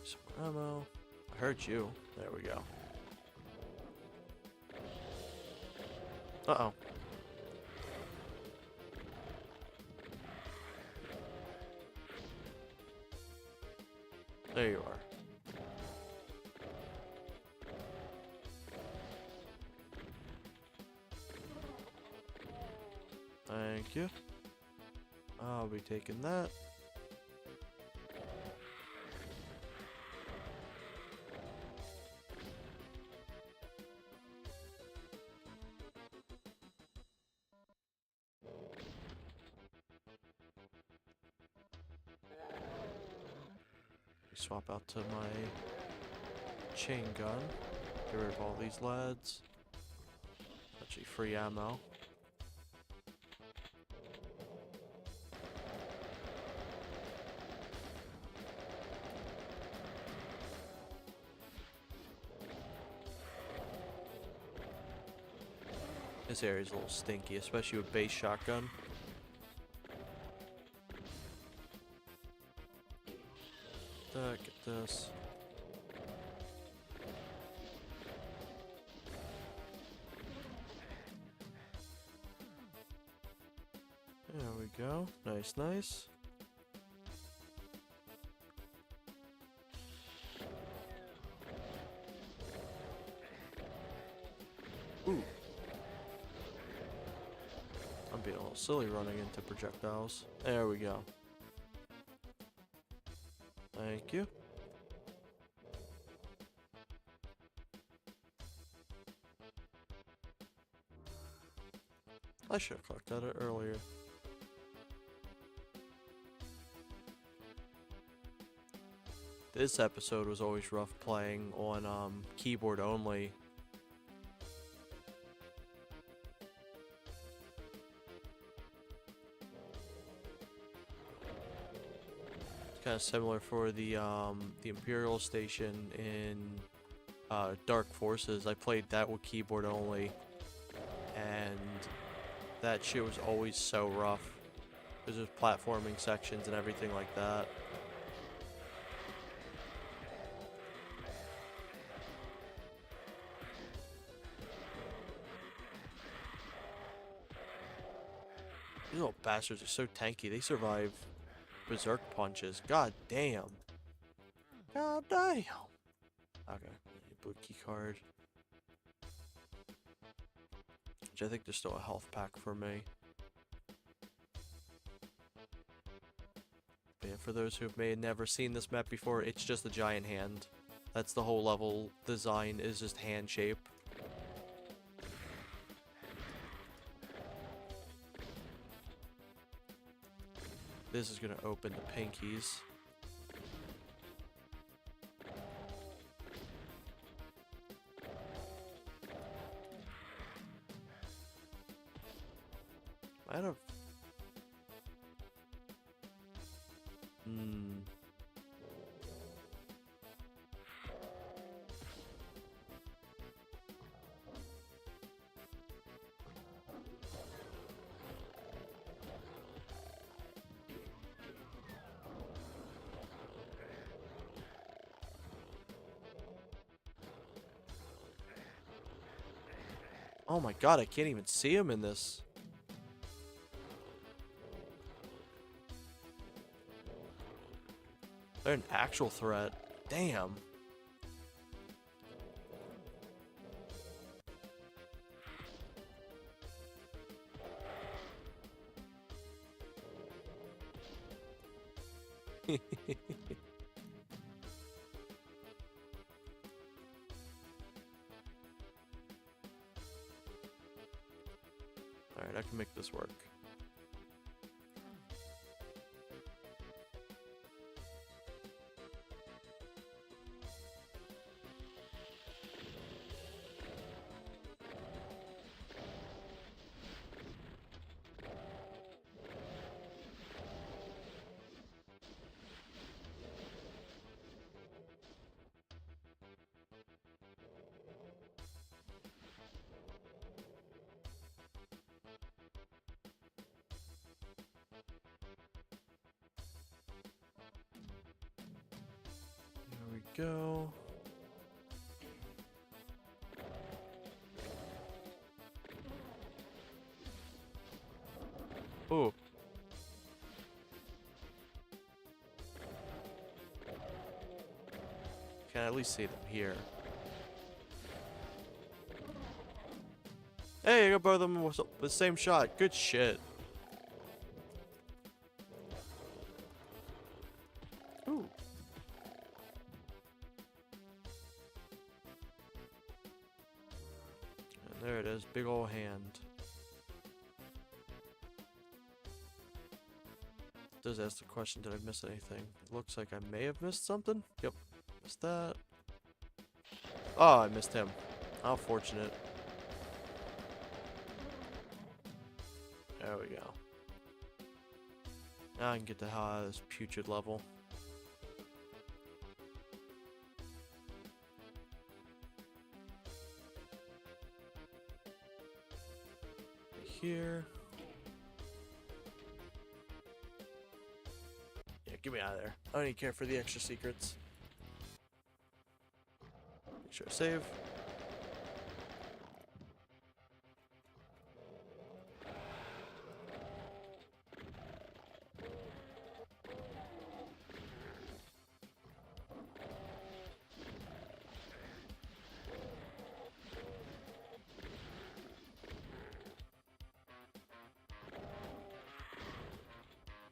Some ammo. I heard you. There we go. Uh-oh. There you are. Thank you. I'll be taking that. Swap out to my chain gun. Get rid of all these leads. Actually, free ammo. This area's a little stinky, especially with base shotgun. Get this. There we go. Nice, nice. Ooh. I'm being a little silly running into projectiles. There we go. Thank you. I should have collected it earlier. This episode was always rough playing on keyboard only. Kind of similar for the Imperial station in Dark Forces. I played that with keyboard only, and that shit was always so rough. Because there's platforming sections and everything like that. These little bastards are so tanky. They survive berserk punches. God damn. God damn. Okay. Blue key card. Which I think there's still a health pack for me. But yeah, for those who may have never seen this map before, it's just a giant hand. That's the whole level design, is just hand shape. This is gonna open the pinkies. Might have. Oh my god, I can't even see him in this. They're an actual threat. Damn. Alright, I can make this work. go. Ooh. Can I at least see them here? Hey, I got both of them with the same shot. Good shit. Ooh. And there it is, big ol' hand. It does ask the question, did I miss anything? It looks like I may have missed something. Yep, missed that. Oh, I missed him. How fortunate. There we go. Now I can get the hell out of this putrid level. Here. Yeah, get me out of there. I don't even care for the extra secrets. Make sure I save.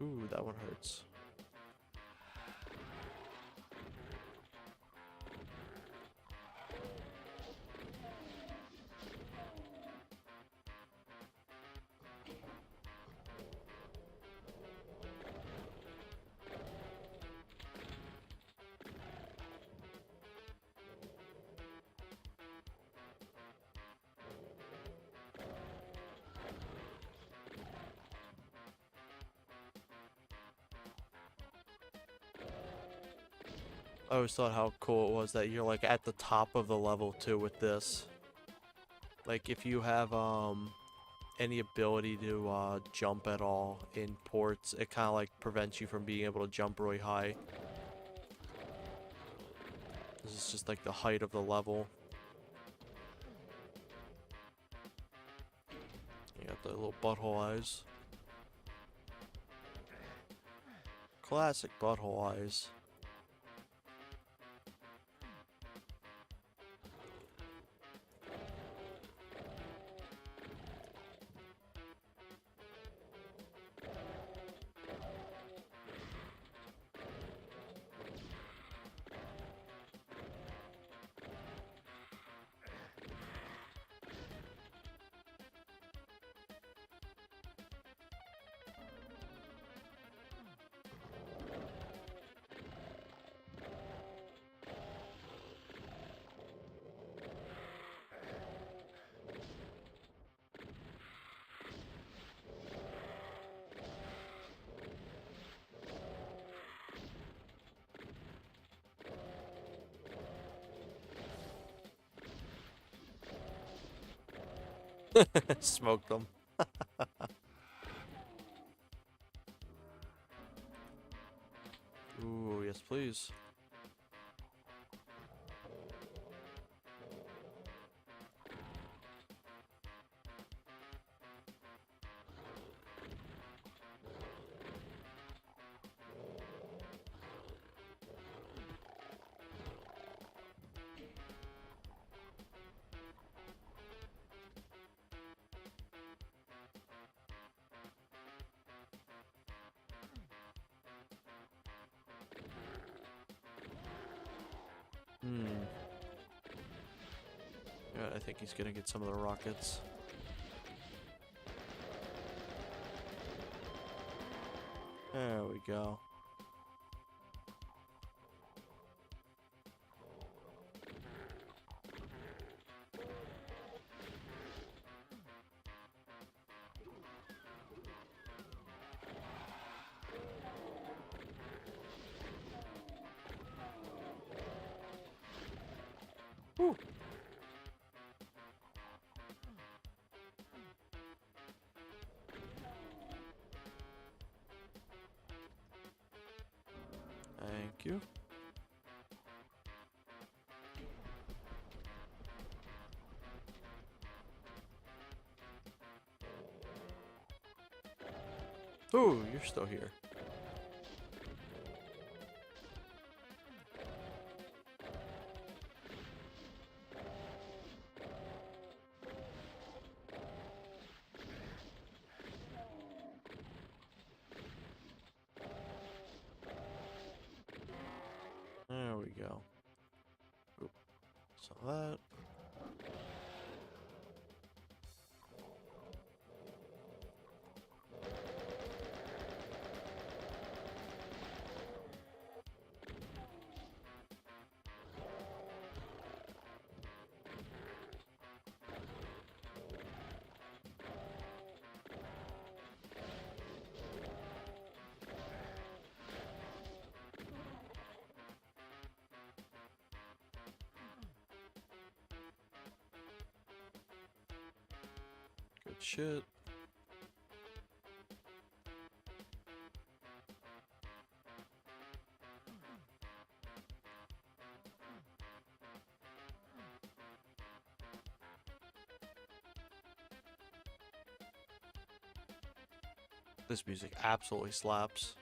Ooh, that one hurts. I always thought how cool it was that you're like at the top of the level too with this. Like if you have any ability to jump at all in ports, it kind of like prevents you from being able to jump really high. This is just like the height of the level. You got the little butthole eyes. Classic butthole eyes. Smoked them. Ooh, yes please. Yeah, I think he's gonna get some of the rockets. There we go. Whew. Thank you. Ooh, you're still here. There we go. Oop. So that. Good shit. This music absolutely slaps.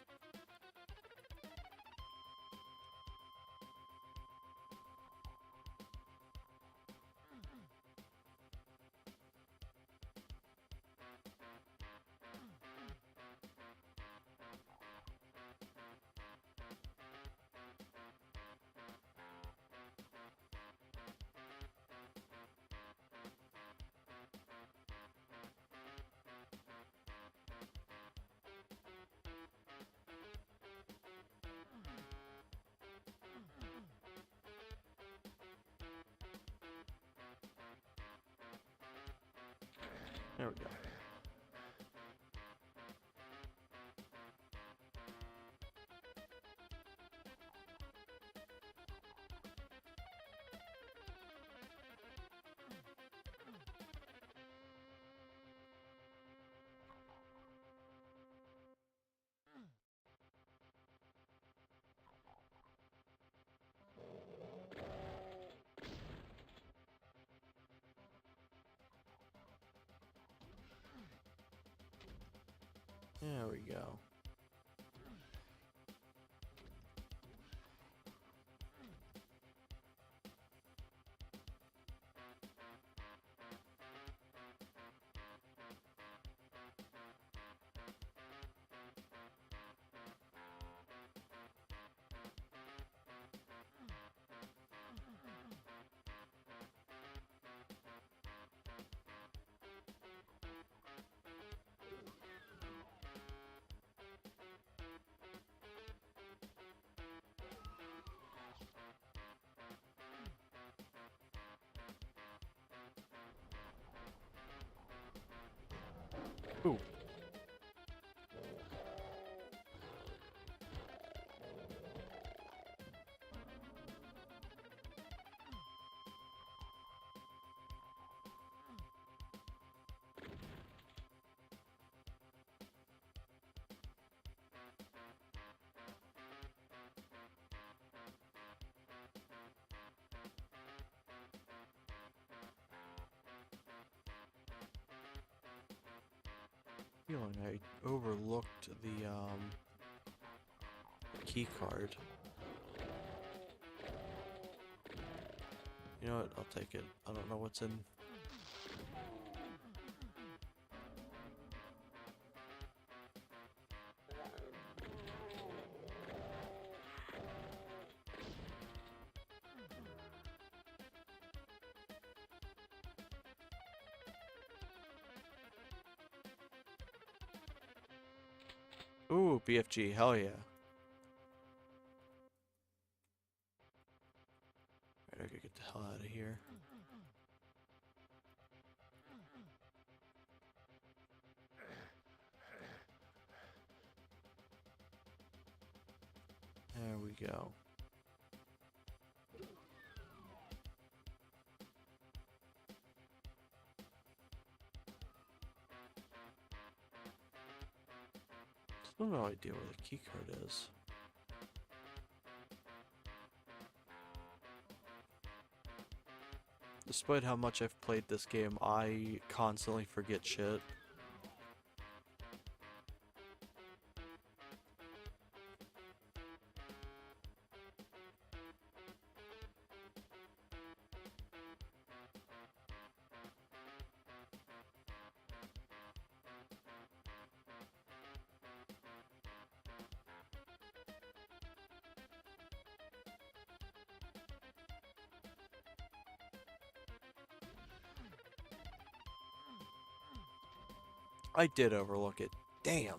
There we go. There we go. Ooh. Feeling I overlooked the key card. You know what? I'll take it. I don't know what's in. Ooh, BFG, hell yeah. Alright, I gotta get the hell out of here. There we go. Still no idea where the key card is. Despite how much I've played this game, I constantly forget shit. I did overlook it. Damn.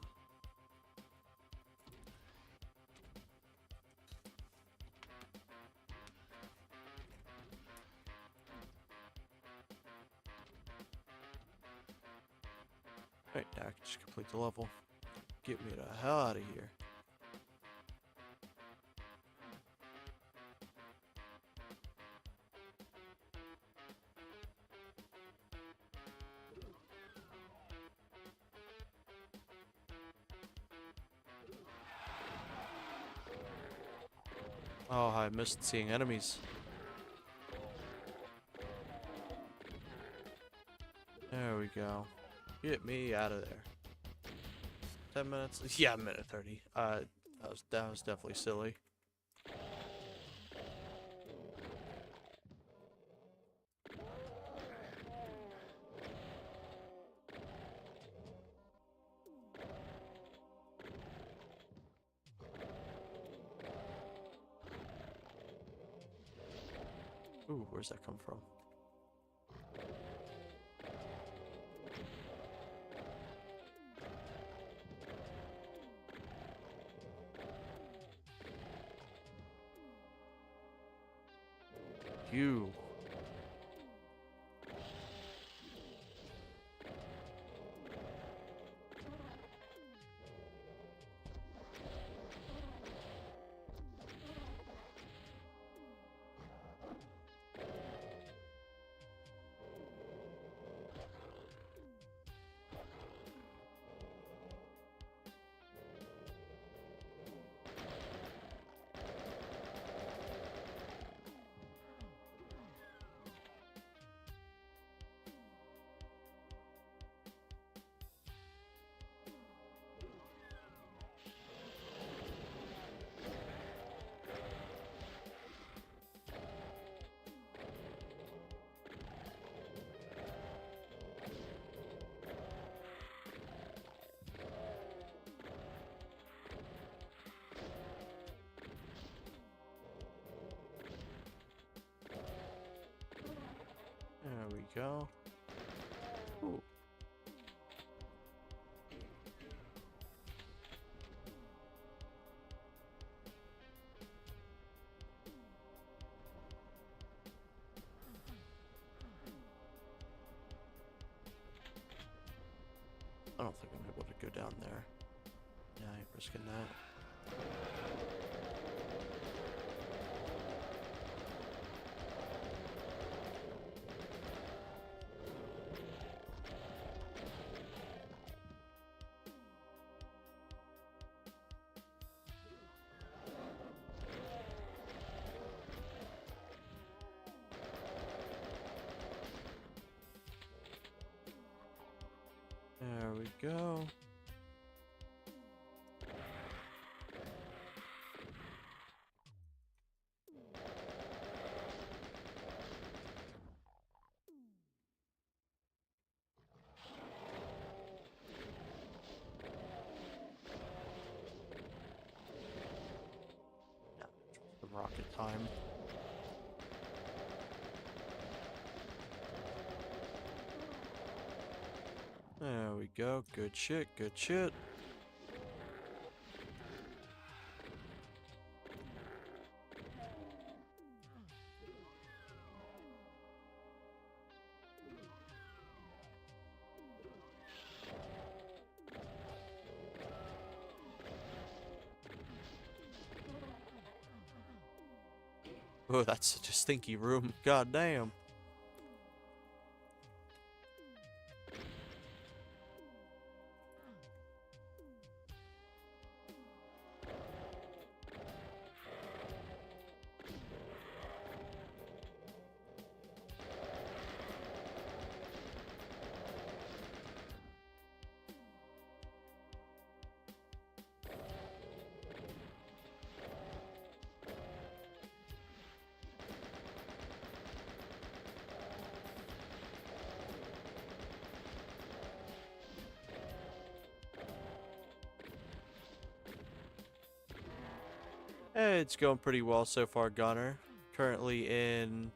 Alright, now I can just complete the level. Get me the hell out of here. Oh, I missed seeing enemies. There we go. Get me out of there. 10 minutes? Yeah, a minute 30. That was definitely silly. Ooh, where's that come from? You. There we go. Ooh. I don't think I'm able to go down there. Yeah, I ain't risking that. There we go. Yeah, some rocket time. There we go. Good shit, good shit. Oh, that's such a stinky room. God damn. It's going pretty well so far, Gunner. Currently in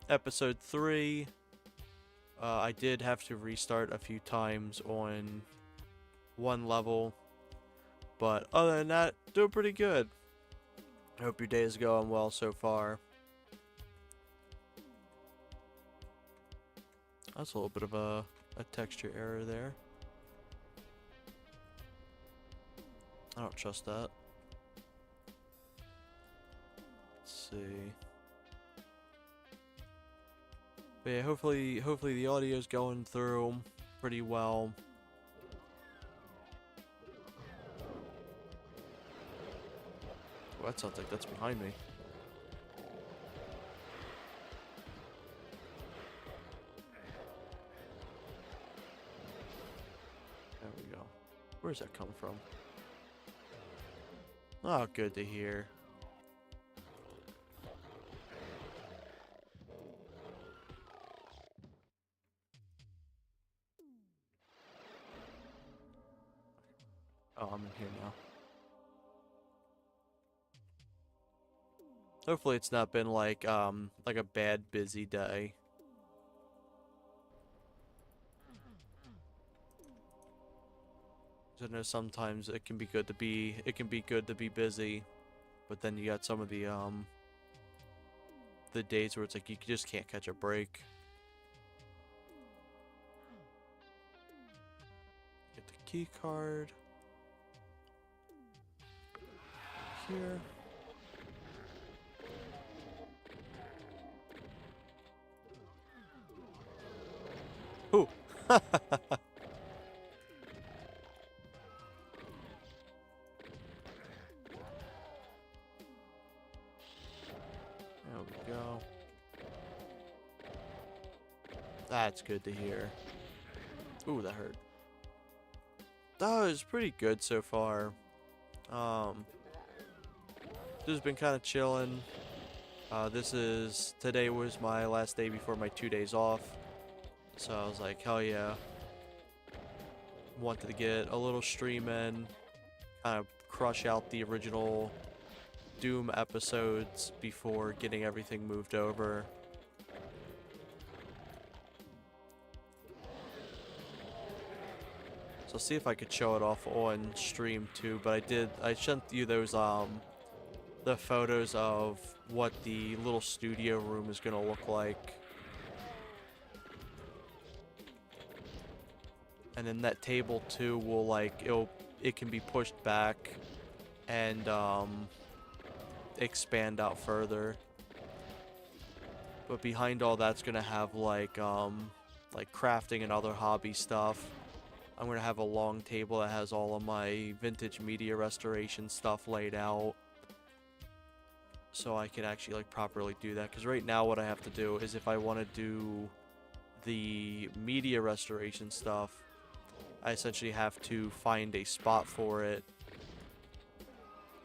episode 3. I did have to restart a few times on one level, but other than that, doing pretty good. I hope your day is going well so far. That's a little bit of a texture error there. I don't trust that. Let's see. But yeah, hopefully the audio's going through pretty well. Oh, that sounds like that's behind me. There we go. Where's that coming from? Oh, good to hear. Oh, I'm in here now. Hopefully it's not been like a bad busy day. I know sometimes it can be good to be busy, but then you got some of the days where it's like you just can't catch a break. Get the key card here. Ooh. There we go. That's good to hear. Ooh, that hurt. That was pretty good so far. Just been kind of chilling. Today was my last day before my 2 days off. So I was like, hell yeah. Wanted to get a little stream in, kind of crush out the original Doom episodes before getting everything moved over. So I'll see if I could show it off on stream too, but I sent you those the photos of what the little studio room is gonna look like. And then that table too will it can be pushed back and expand out further. But behind all that's gonna have like crafting and other hobby stuff. I'm gonna have a long table that has all of my vintage media restoration stuff laid out, so I can actually like properly do that. Because right now what I have to do is if I want to do the media restoration stuff, I essentially have to find a spot for it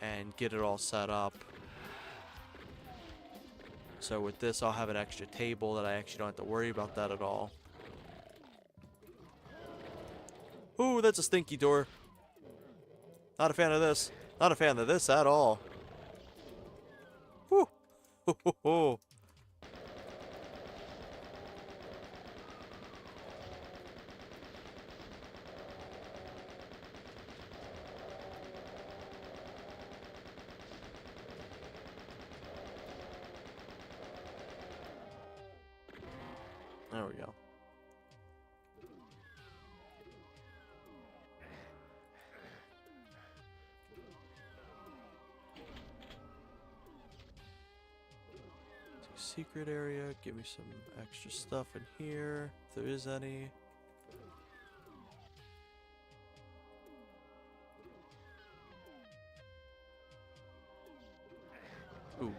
and get it all set up. So with this, I'll have an extra table that I actually don't have to worry about that at all. Ooh, that's a stinky door. Not a fan of this. Not a fan of this at all. Whew. Ho, ho, ho. There we go. Secret area, give me some extra stuff in here, if there is any. Ooh.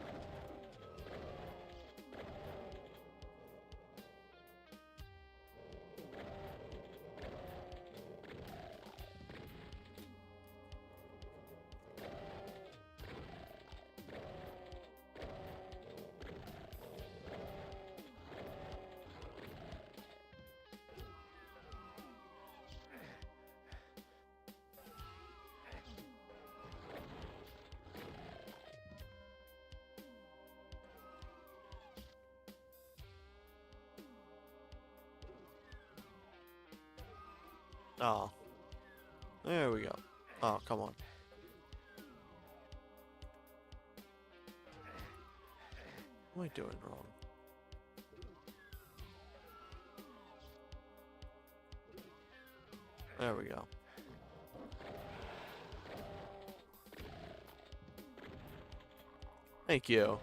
Oh. There we go. Oh, come on. What am I doing wrong? There we go. Thank you.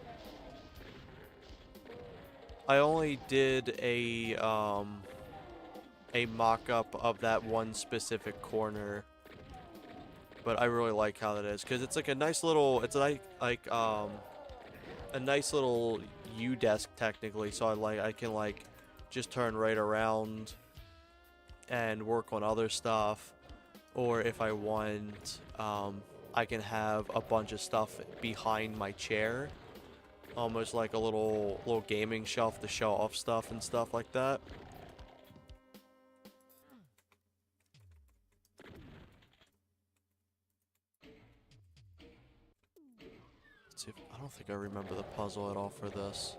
I only did a mock-up of that one specific corner, but I really like how that is, because it's like a nice little, it's like a nice little U-desk technically, so I can like just turn right around and work on other stuff, or if I want, I can have a bunch of stuff behind my chair, almost like a little gaming shelf to show off stuff and stuff like that. Let's see if, I don't think I remember the puzzle at all for this.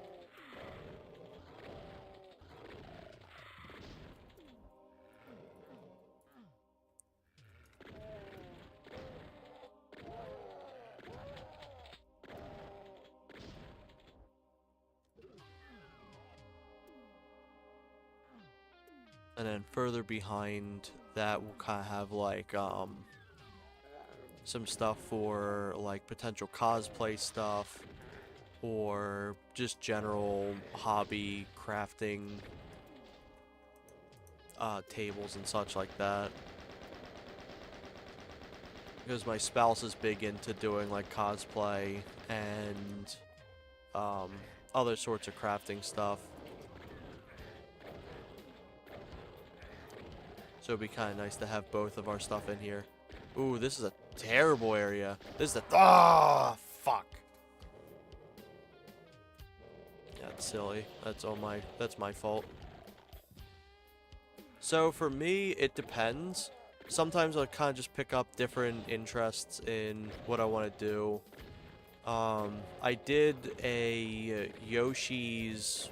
And then further behind that, we'll kind of have like some stuff for like potential cosplay stuff, or just general hobby crafting tables and such like that. Because my spouse is big into doing like cosplay and other sorts of crafting stuff. So it'd be kind of nice to have both of our stuff in here. Ooh, this is a terrible area. This is a... Ah, fuck. That's silly. That's my fault. So for me, it depends. Sometimes I'll kind of just pick up different interests in what I want to do. I did a Yoshi's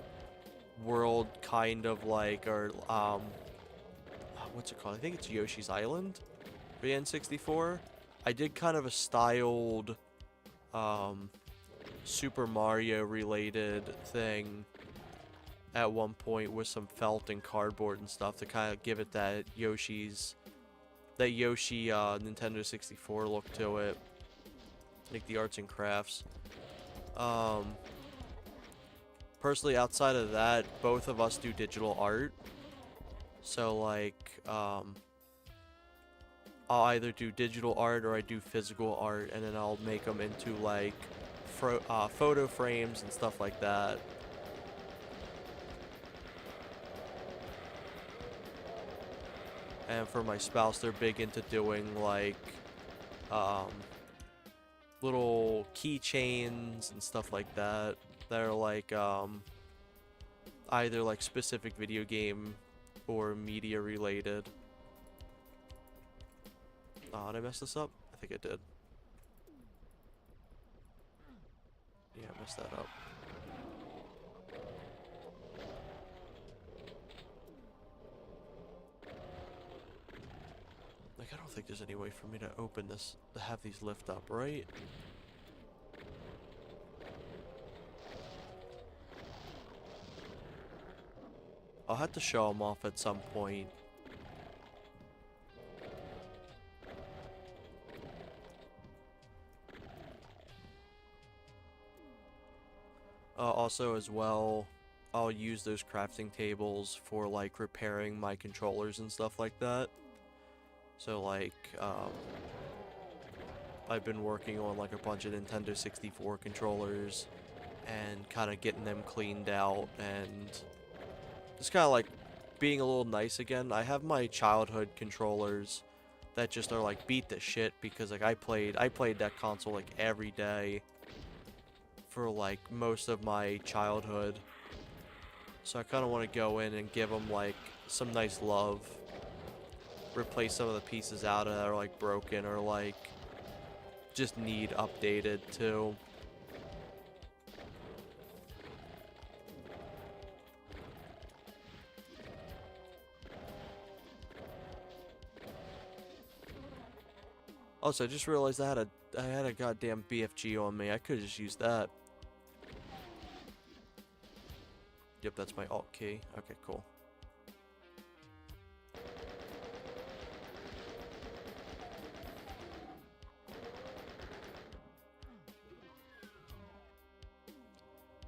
World kind of like, or what's it called? I think it's Yoshi's Island for the N64. I did kind of a styled Super Mario related thing at one point with some felt and cardboard and stuff to kind of give it that Yoshi Nintendo 64 look to it, like the arts and crafts. Personally, outside of that, both of us do digital art. So like, I'll either do digital art or I do physical art, and then I'll make them into like photo frames and stuff like that. And for my spouse, they're big into doing like little keychains and stuff like that. They're like either like specific video game or media related. Did I mess this up? I think I did. Yeah, I messed that up. Like, I don't think there's any way for me to open this, to have these lift up, right? I'll have to show them off at some point. Also, as well, I'll use those crafting tables for, like, repairing my controllers and stuff like that. So, like, I've been working on, like, a bunch of Nintendo 64 controllers and kind of getting them cleaned out and just kind of, like, being a little nice again. I have my childhood controllers that just are, like, beat the shit because, like, I played that console, like, every day for like most of my childhood, so I kind of want to go in and give them like some nice love, replace some of the pieces out of that are like broken or like just need updated too. Also, I just realized I had a goddamn BFG on me. I could have just used that. Yep, that's my alt key. Okay, cool.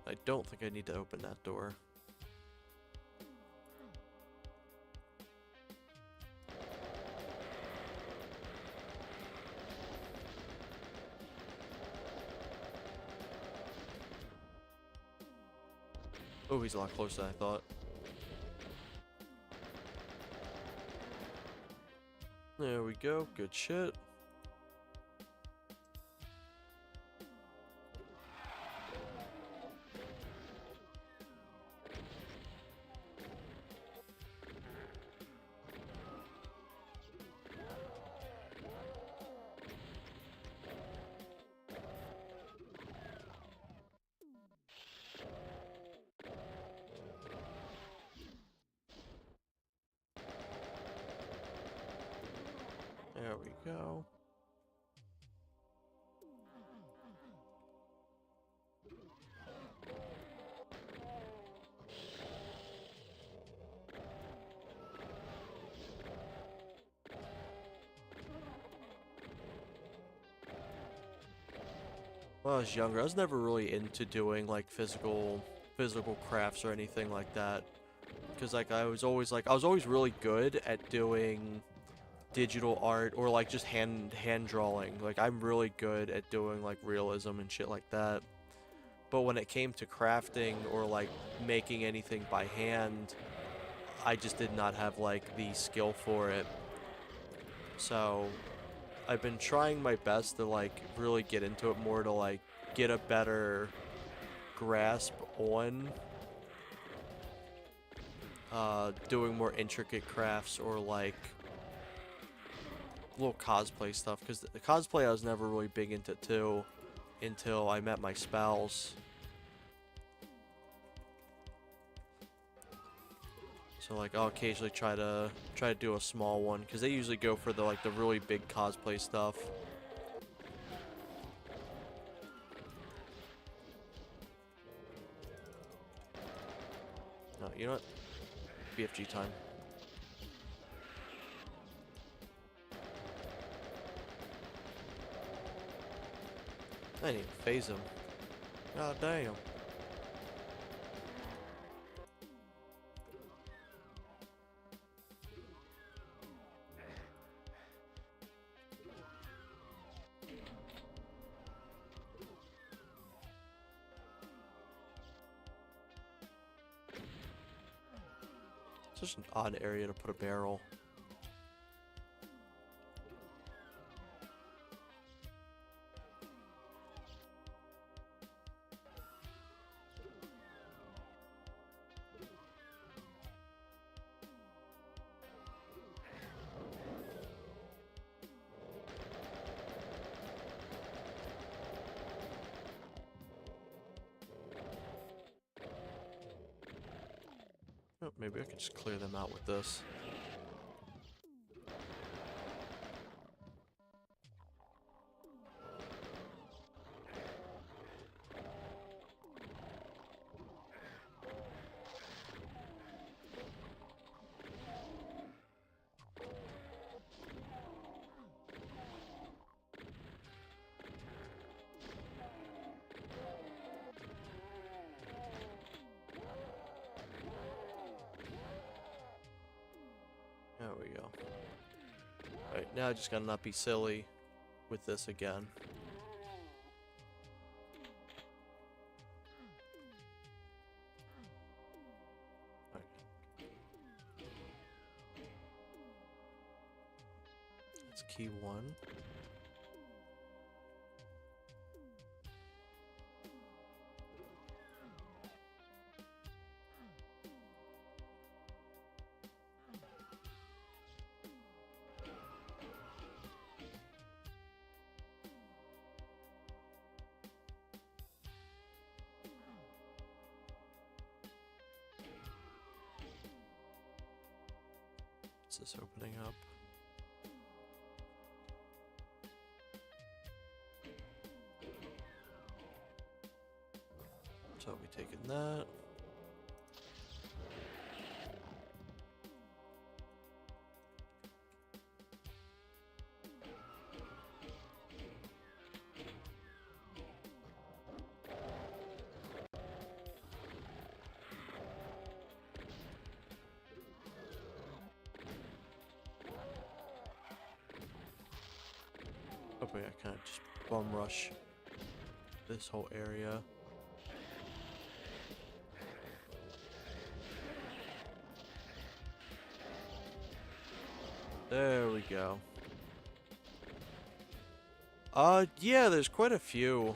I don't think I need to open that door. Oh, he's a lot closer than I thought. There we go. Good shit. There we go. When I was younger, I was never really into doing like physical crafts or anything like that. Because like I was always really good at doing digital art or like just hand drawing. Like I'm really good at doing like realism and shit like that. But when it came to crafting or like making anything by hand, I just did not have like the skill for it. So I've been trying my best to like really get into it more to like get a better grasp on doing more intricate crafts or like little cosplay stuff, because the cosplay I was never really big into too until I met my spouse. So like I'll occasionally try to do a small one because they usually go for the like the really big cosplay stuff. No, you know what? BFG time. I didn't even phase him. God damn. Such an odd area to put a barrel. Oh, maybe I could just clear them out with this. There we go. Alright, now I just gotta not be silly with this again. Okay. That's key 1. What's this opening up? that. Hopefully I kind of just bum rush this whole area. There we go. Yeah, there's quite a few.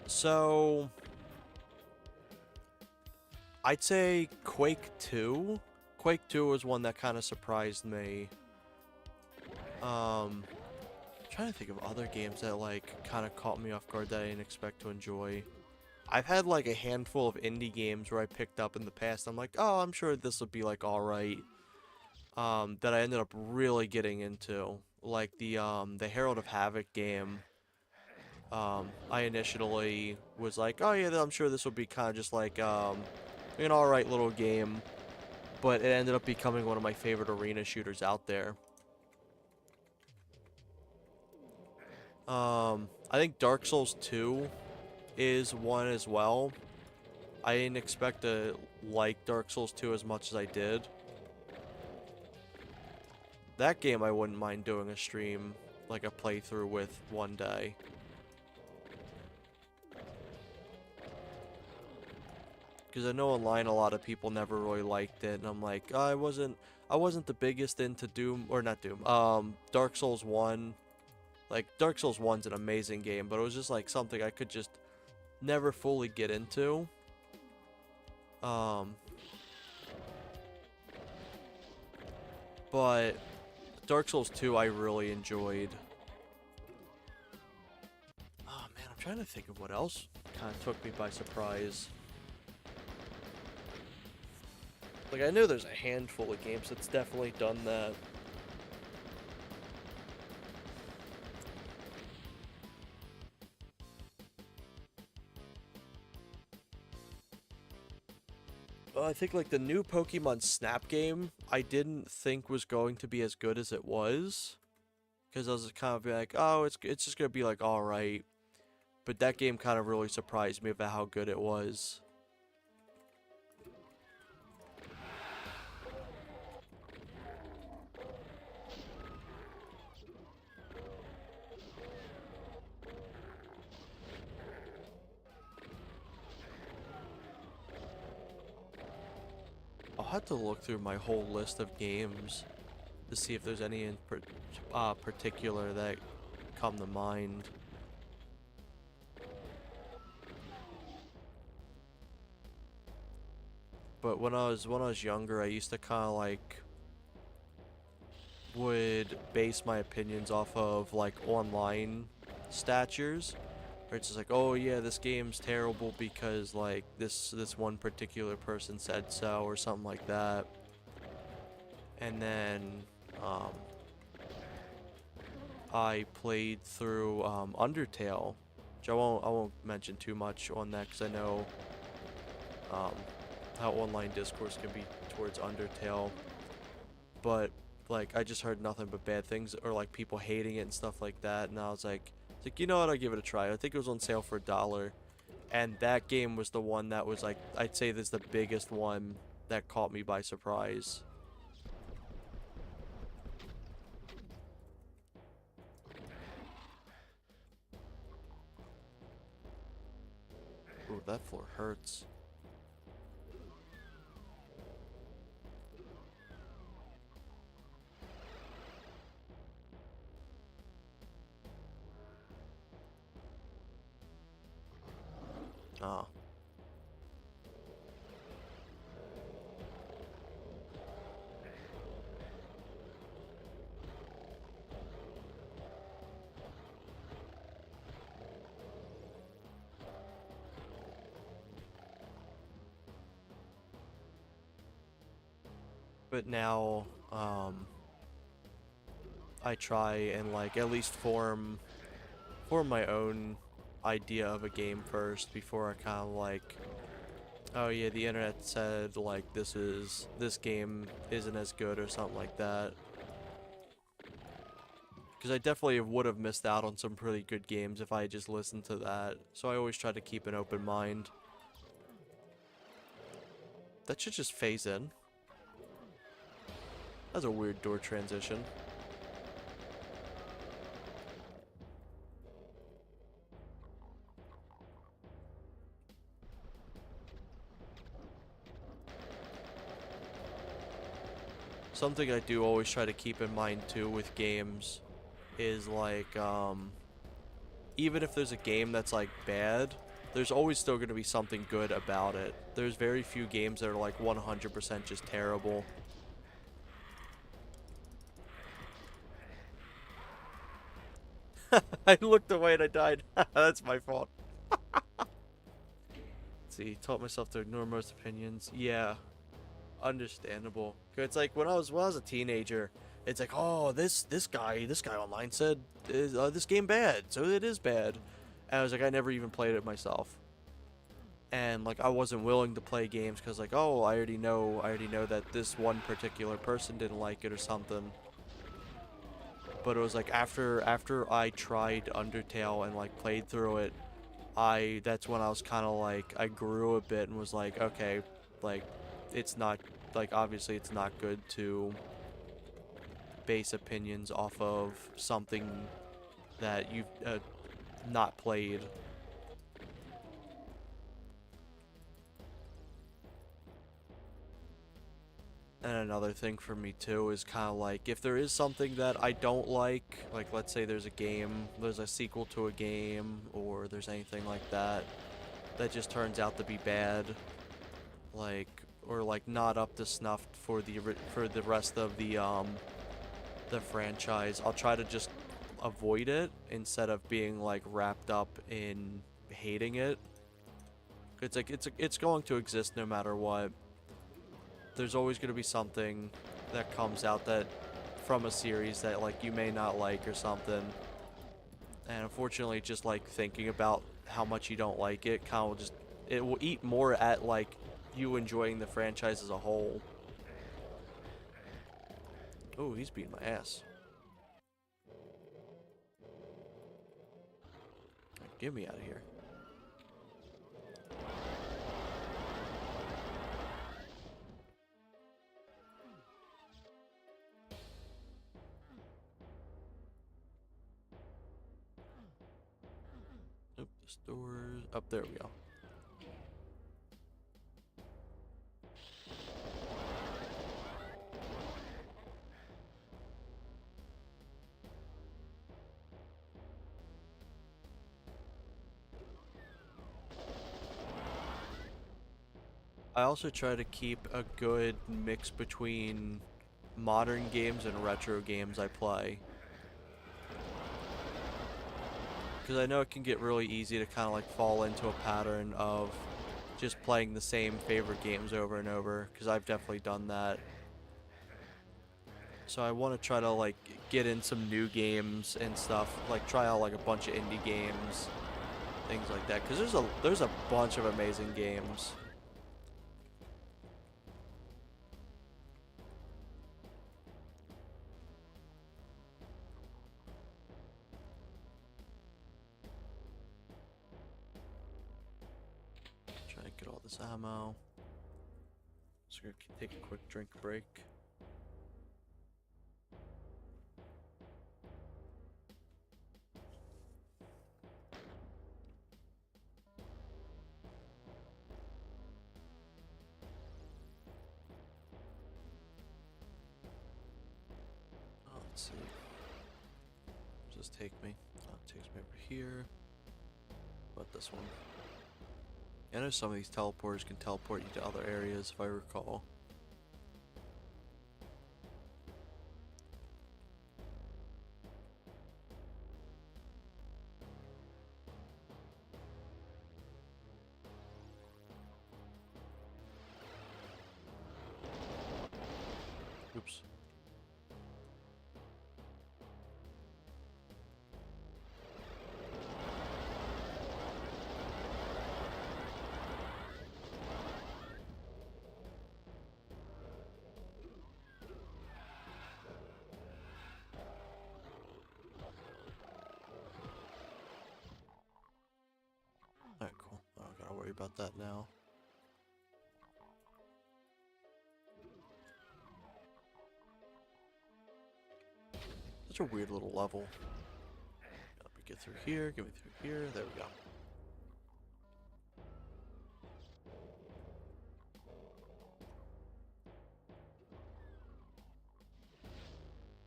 So I'd say Quake 2. Quake 2 was one that kind of surprised me. I'm trying to think of other games that like kind of caught me off guard that I didn't expect to enjoy. I've had like a handful of indie games where I picked up in the past. I'm like, oh, I'm sure this would be like alright. That I ended up really getting into. Like the Herald of Havoc game. I initially was like, oh yeah, I'm sure this would be kind of just like an alright little game. But it ended up becoming one of my favorite arena shooters out there. I think Dark Souls 2 is one as well. I didn't expect to like Dark Souls 2 as much as I did. That game I wouldn't mind doing a stream, like a playthrough with one day. Because I know online a lot of people never really liked it, and I'm like, oh, I wasn't the biggest into Doom, or not Doom, Dark Souls 1. Like, Dark Souls 1's an amazing game, but it was just like something I could just never fully get into. But Dark Souls 2 I really enjoyed. Oh man, I'm trying to think of what else kind of took me by surprise. Like, I know there's a handful of games that's definitely done that. I think like the new Pokemon Snap game, I didn't think was going to be as good as it was, because I was kind of like, oh, it's just gonna be like all right, but that game kind of really surprised me about how good it was. I'll have to look through my whole list of games to see if there's any in particular that come to mind. But when I was younger, I used to kind of like would base my opinions off of like online statures. Where it's just like, oh yeah, this game's terrible because like this one particular person said so, or something like that. And then I played through Undertale, which I won't mention too much on that because I know how online discourse can be towards Undertale. But like I just heard nothing but bad things, or like people hating it and stuff like that, and I was like, you know what, I'll give it a try. I think it was on sale for $1, and that game was the one that was like, I'd say this is the biggest one that caught me by surprise. Ooh, that floor hurts. Ah. But now, I try and like at least form my own idea of a game first before I kind of like, oh yeah, the internet said like this game isn't as good or something like that. Because I definitely would have missed out on some pretty good games if I had just listened to that. So I always try to keep an open mind. That should just phase in. That's a weird door transition. Something I do always try to keep in mind too with games is like, even if there's a game that's like bad, there's always still going to be something good about it. There's very few games that are like 100% just terrible. I looked away and I died. That's my fault. Let's see, taught myself to ignore most opinions. Yeah, understandable. It's like when I was a teenager, it's like, oh, this guy online said this game bad, so it is bad. And I was like, I never even played it myself. And like I wasn't willing to play games because like, oh, I already know that this one particular person didn't like it or something. But it was like after I tried Undertale and like played through it, that's when I was kind of like, I grew a bit and was like, okay, like it's not, like obviously it's not good to base opinions off of something that you've not played. And another thing for me too is kind of like, if there is something that I don't like let's say there's a sequel to a game, or there's anything like that that just turns out to be bad, like, or like not up to snuff for the rest of the franchise, I'll try to just avoid it instead of being like wrapped up in hating it. It's like it's going to exist no matter what. There's always going to be something that comes out that from a series that like you may not like or something. And unfortunately, just like thinking about how much you don't like it kind of just, it will eat more at like you enjoying the franchise as a whole. Oh, he's beating my ass. Get me out of here. Nope, this door's up. There we go. I also try to keep a good mix between modern games and retro games I play. Because I know it can get really easy to kind of like fall into a pattern of just playing the same favorite games over and over, because I've definitely done that. So I want to try to like get in some new games and stuff, like try out like a bunch of indie games, things like that, because there's a bunch of amazing games. Try to get all this ammo. Just gonna take a quick drink break. Let's see. Does this take me? Oh, it takes me over here. But this one. I know some of these teleporters can teleport you to other areas, if I recall. Oops. worry about that now. Such a weird little level. Let me get through here, get me through here, there we go.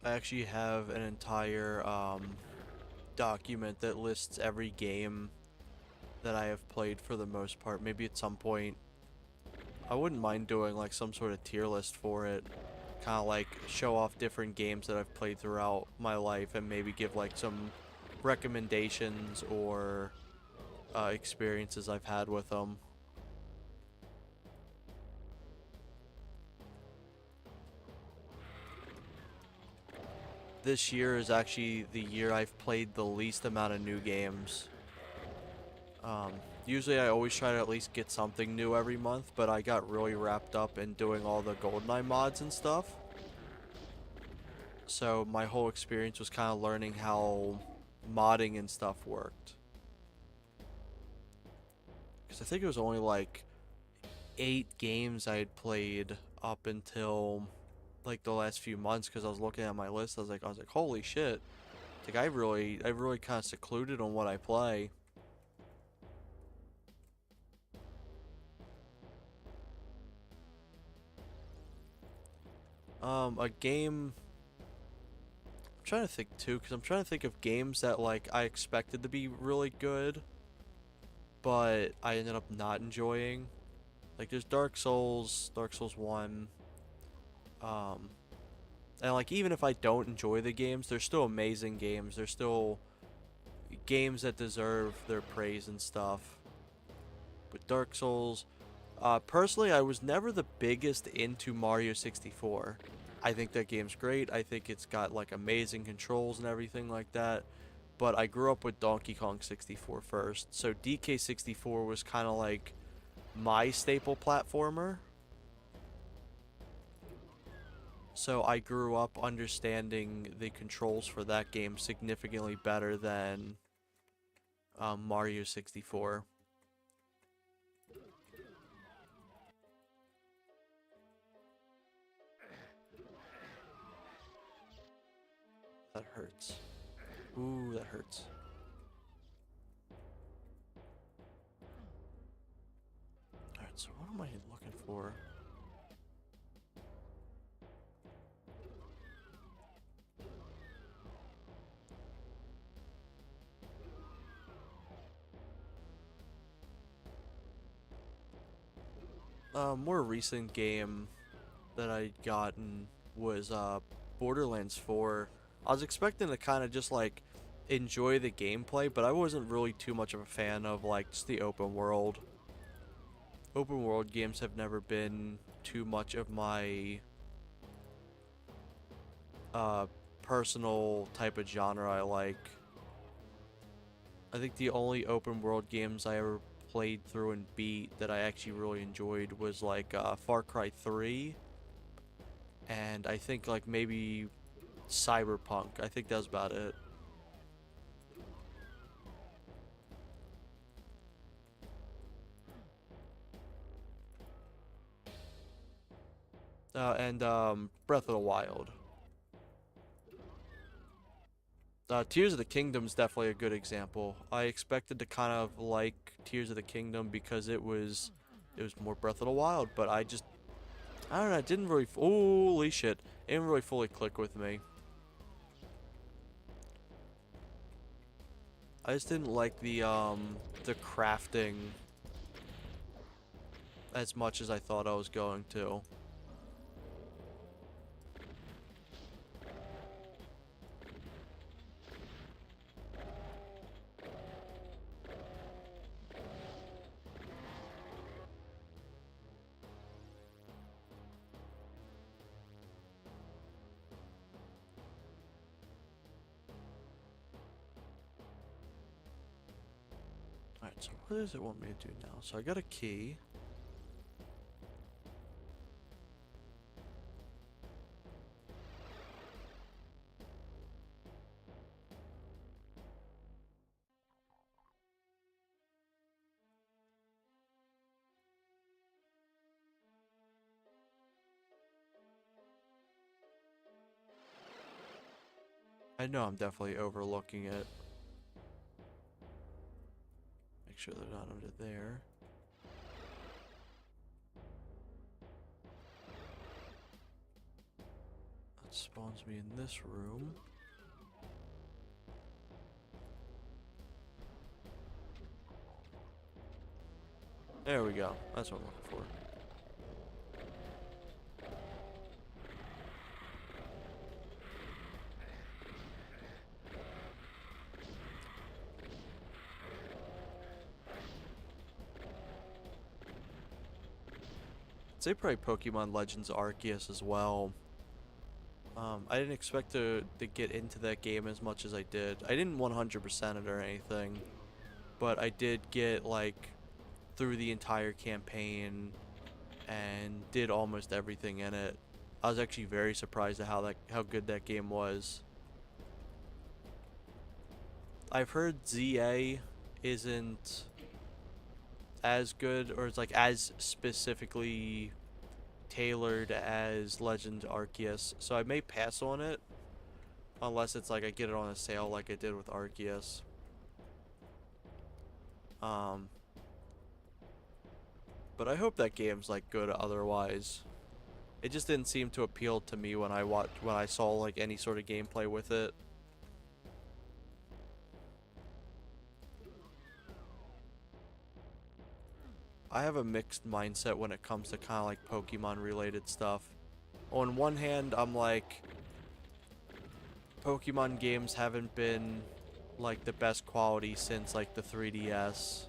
I actually have an entire document that lists every game that I have played for the most part. Maybe at some point I wouldn't mind doing like some sort of tier list for it. Kind of like show off different games that I've played throughout my life and maybe give like some recommendations or experiences I've had with them. This year is actually the year I've played the least amount of new games. Usually I always try to at least get something new every month, but I got really wrapped up in doing all the GoldenEye mods and stuff. So my whole experience was kind of learning how modding and stuff worked. Because I think it was only like 8 games I had played up until like the last few months, because I was looking at my list. I was like, holy shit. Like I really kind of secluded on what I play. A game, I'm trying to think too, because I'm trying to think of games that like I expected to be really good, but I ended up not enjoying. Like there's Dark Souls 1, and like even if I don't enjoy the games, they're still amazing games. They're still games that deserve their praise and stuff. But Dark Souls, personally, I was never the biggest into Mario 64. I think that game's great. I think it's got like amazing controls and everything like that. But I grew up with Donkey Kong 64 first. So DK 64 was kind of like my staple platformer. So I grew up understanding the controls for that game significantly better than Mario 64. That hurts. Ooh, that hurts. Alright, so what am I looking for? More recent game that I'd gotten was Borderlands 4. I was expecting to kind of just like enjoy the gameplay, but I wasn't really too much of a fan of like just the open world. Open world games have never been too much of my personal type of genre I like. I think the only open world games I ever played through and beat that I actually really enjoyed was like Far Cry 3, and I think like maybe Cyberpunk. I think that's about it. And Breath of the Wild. Tears of the Kingdom is definitely a good example. I expected to kind of like Tears of the Kingdom because it was more Breath of the Wild, but I don't know, it didn't really, holy shit, it didn't really fully click with me. I just didn't like the crafting as much as I thought I was going to. Alright, so what does it want me to do now? So I got a key. I know I'm definitely overlooking it. Make sure they're not under there. That spawns me in this room. There we go. That's what I'm looking for. I'd say probably Pokemon Legends Arceus as well. I didn't expect to get into that game as much as I did. I didn't 100% it or anything, but I did get like through the entire campaign and did almost everything in it. I was actually very surprised at how good that game was. I've heard ZA isn't as good, or it's like as specifically tailored as Legend Arceus, so I may pass on it unless it's like I get it on a sale like I did with Arceus. But I hope that game's like good otherwise. It just didn't seem to appeal to me when I saw like any sort of gameplay with it. I have a mixed mindset when it comes to kind of like Pokemon related stuff. On one hand, I'm like, Pokemon games haven't been like the best quality since like the 3DS.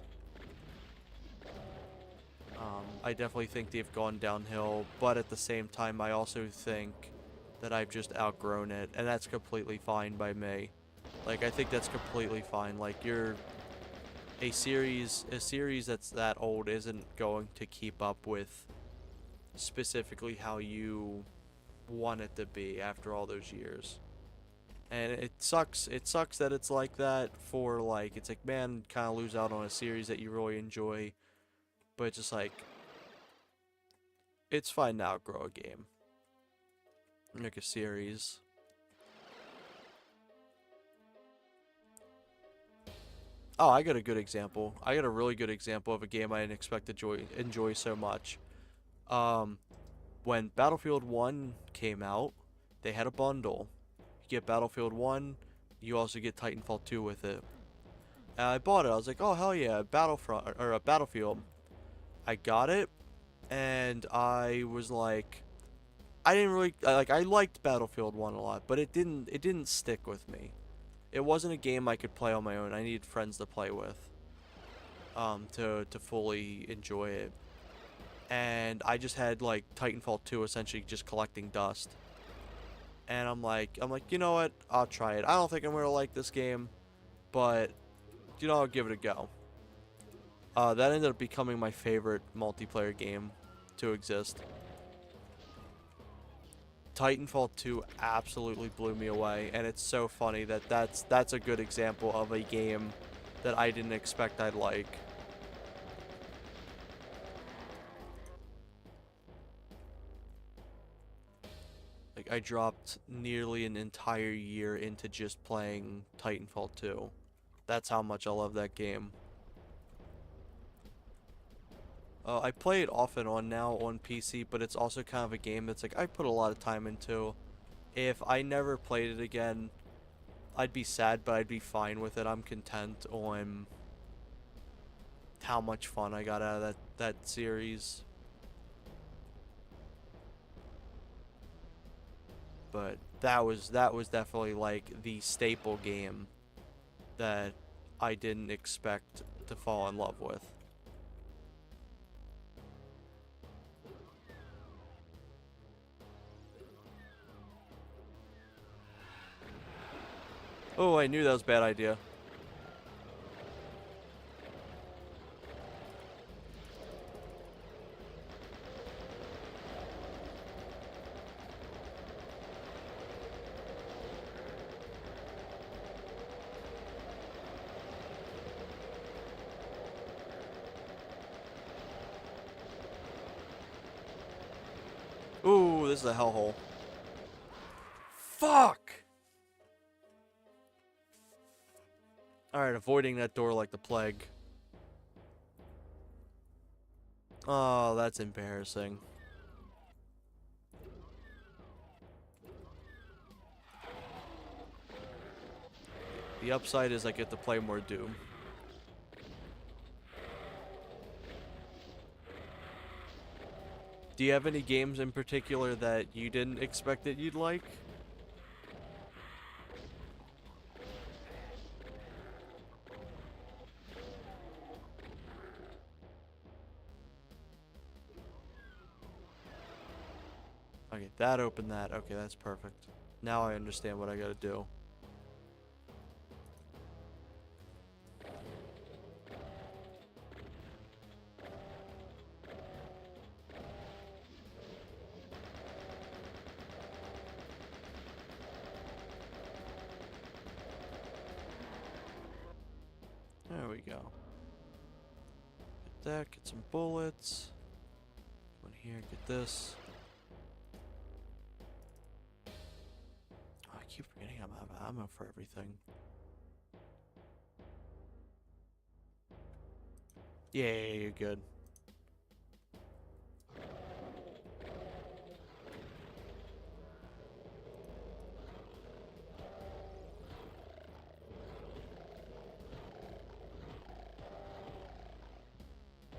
I definitely think they've gone downhill, but at the same time, I also think that I've just outgrown it, and that's completely fine by me. Like, I think that's completely fine. Like, a series that's that old isn't going to keep up with specifically how you want it to be after all those years. And it sucks that it's like that for like, it's like, man, kind of lose out on a series that you really enjoy, but just like, it's fine to outgrow a game. Make a series. Oh, I got a good example. I got a really good example of a game I didn't expect to enjoy so much. When Battlefield 1 came out, they had a bundle. You get Battlefield 1, you also get Titanfall 2 with it. And I bought it. I was like, oh, hell yeah, Battlefront, or a Battlefield. I got it, and I was like, I didn't really, like, I liked Battlefield 1 a lot, but it didn't stick with me. It wasn't a game I could play on my own. I needed friends to play with, to fully enjoy it. And I just had like Titanfall 2 essentially just collecting dust. And I'm like, you know what? I'll try it. I don't think I'm gonna like this game, but you know, I'll give it a go. That ended up becoming my favorite multiplayer game to exist. Titanfall 2 absolutely blew me away, and it's so funny that that's a good example of a game that I didn't expect I'd like. Like, I dropped nearly an entire year into just playing Titanfall 2. That's how much I love that game. I play it off and on now on PC, but it's also kind of a game that's like I put a lot of time into. If I never played it again, I'd be sad, but I'd be fine with it. I'm content on how much fun I got out of that series. But that was definitely like the staple game that I didn't expect to fall in love with. Oh, I knew that was a bad idea. Ooh, this is a hellhole. Fuck! Alright, avoiding that door like the plague. Oh, that's embarrassing. The upside is I get to play more Doom. Do you have any games in particular that you didn't expect that you'd like? Okay, that opened that. Okay, that's perfect. Now I understand what I gotta do. There we go. Get that, get some bullets. Go in here, get this. Oh, I keep forgetting I'm out of ammo for everything. Yeah, you're good.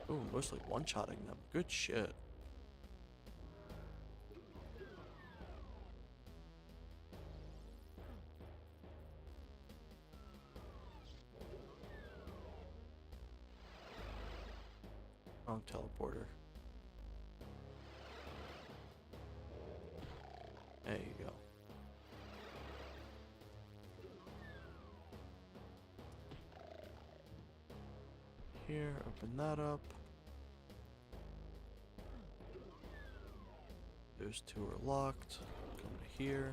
Ooh, mostly one-shotting them. Good shit. Wrong teleporter. There you go. Here, open that up. Those two are locked. Come to here.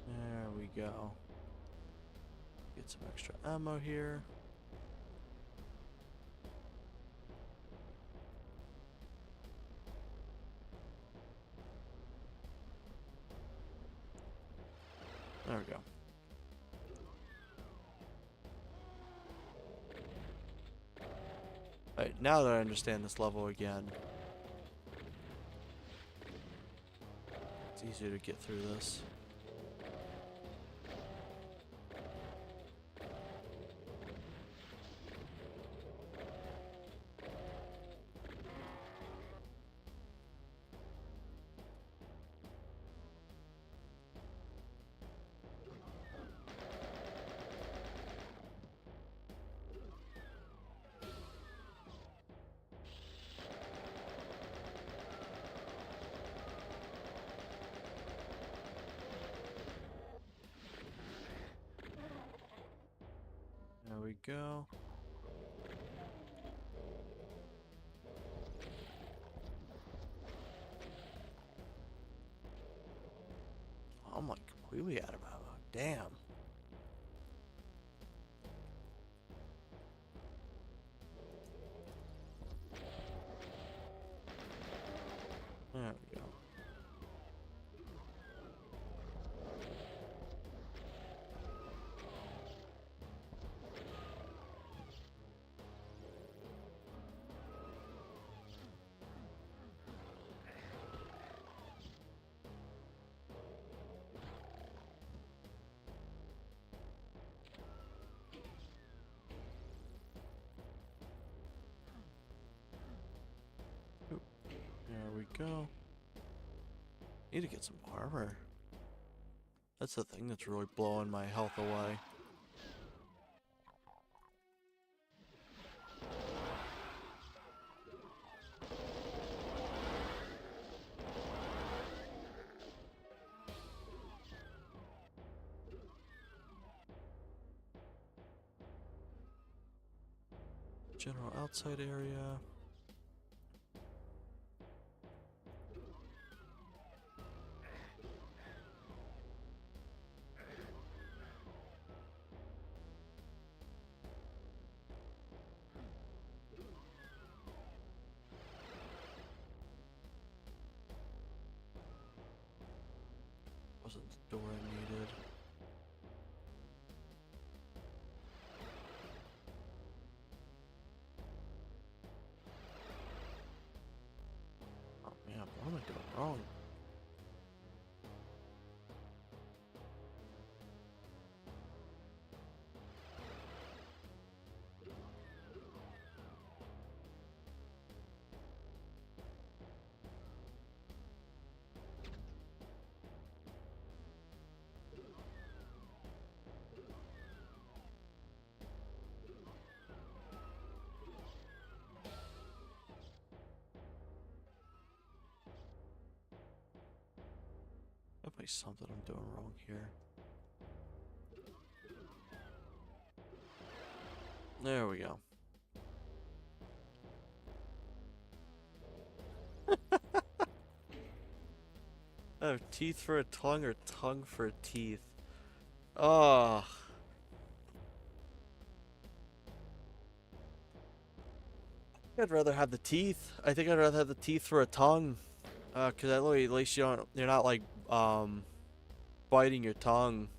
There we go. Get some extra ammo here. There we go. Alright, now that I understand this level again, it's easier to get through this. There we go. I'm like completely out of ammo. Damn. There we go. Oop. There we go. Need to get some armor. That's the thing that's really blowing my health away. General outside area. Wasn't the door I needed. Oh man, what am I doing wrong? Definitely something I'm doing wrong here. There we go. Oh, teeth for a tongue or tongue for a teeth? Oh. I'd rather have the teeth. I think I'd rather have the teeth for a tongue. 'Cause that way at least you're not like, biting your tongue.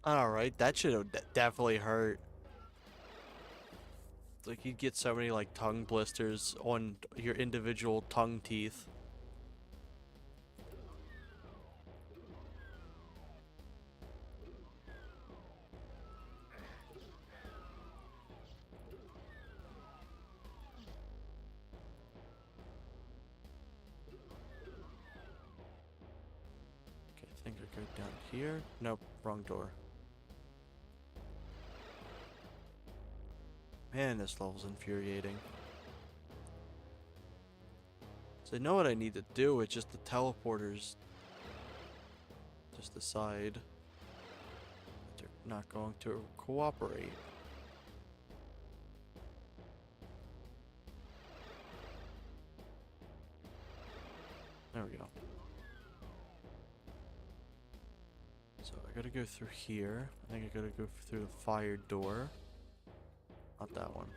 Alright, that should have definitely hurt. Like, you'd get so many, like, tongue blisters on your individual tongue teeth. Okay, I think I go down here. Nope, wrong door. Man, this level's infuriating. So I know what I need to do, it's just the teleporters just decide that they're not going to cooperate. There we go. So I gotta go through here. I think I gotta go through the fire door. Not that one.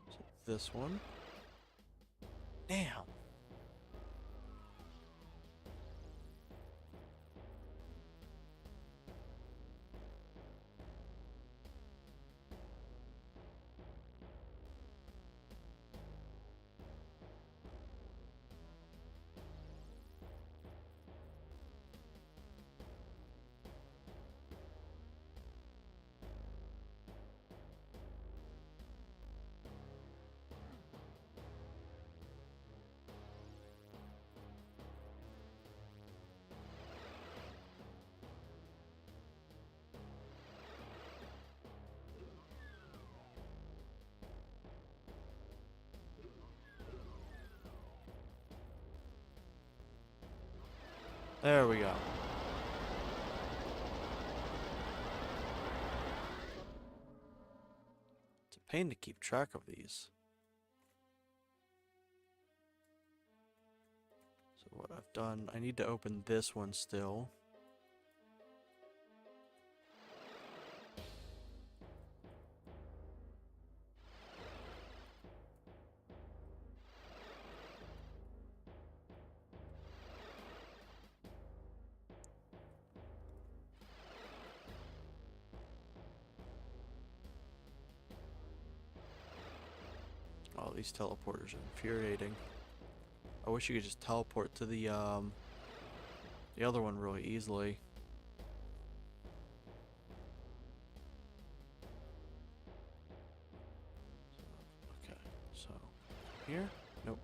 So this one. Damn. There we go. It's a pain to keep track of these. So what I've done, I need to open this one still. Oh, these teleporters are infuriating. I wish you could just teleport to the other one really easily. Okay, so here? Nope.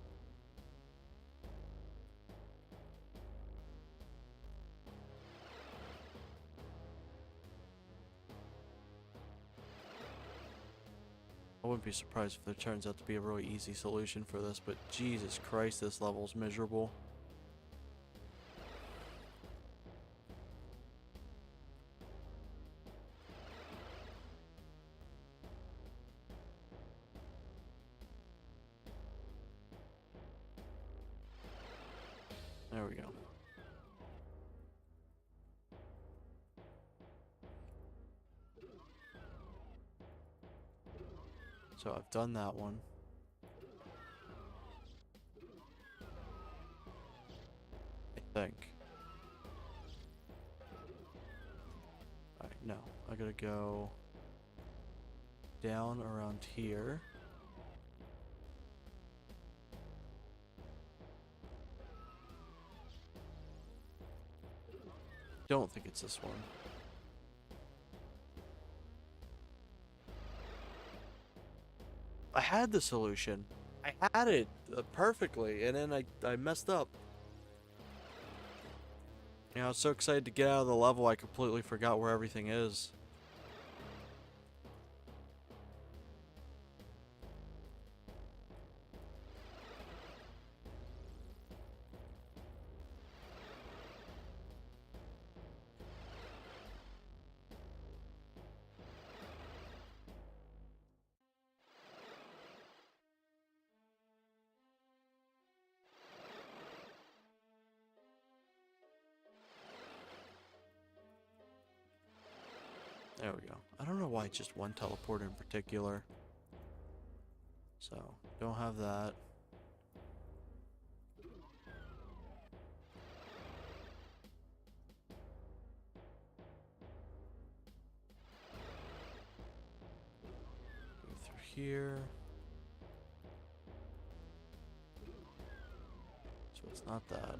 I wouldn't be surprised if there turns out to be a really easy solution for this, but Jesus Christ, this level's miserable. There we go. So I've done that one. I think. Alright, no. I gotta go down around here. Don't think it's this one. I had the solution. I had it perfectly, and then I messed up. You know, I was so excited to get out of the level, I completely forgot where everything is. There we go. I don't know why it's just one teleporter in particular. So, don't have that. Go through here. So it's not that.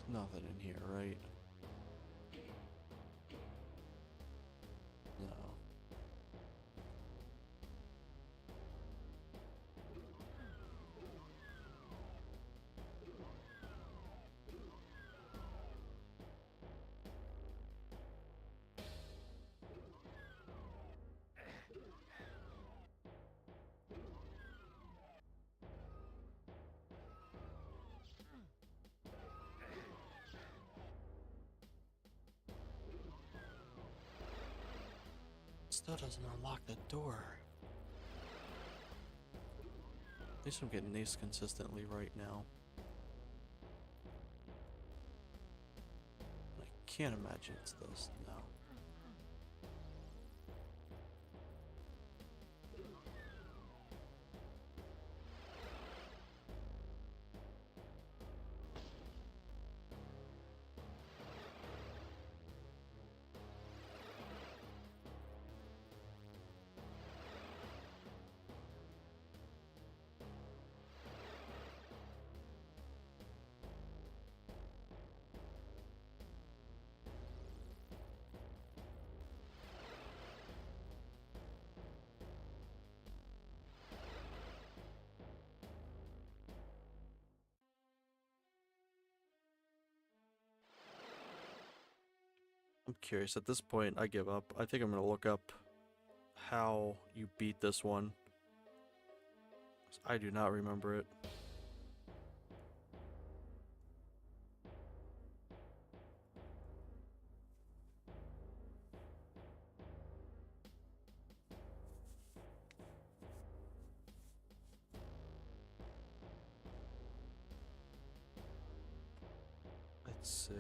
There's nothing in here, right? No. Still doesn't unlock the door. At least I'm getting these consistently right now. I can't imagine it's this. No. I'm curious. At this point, I give up. I think I'm going to look up how you beat this one. I do not remember it. Let's see.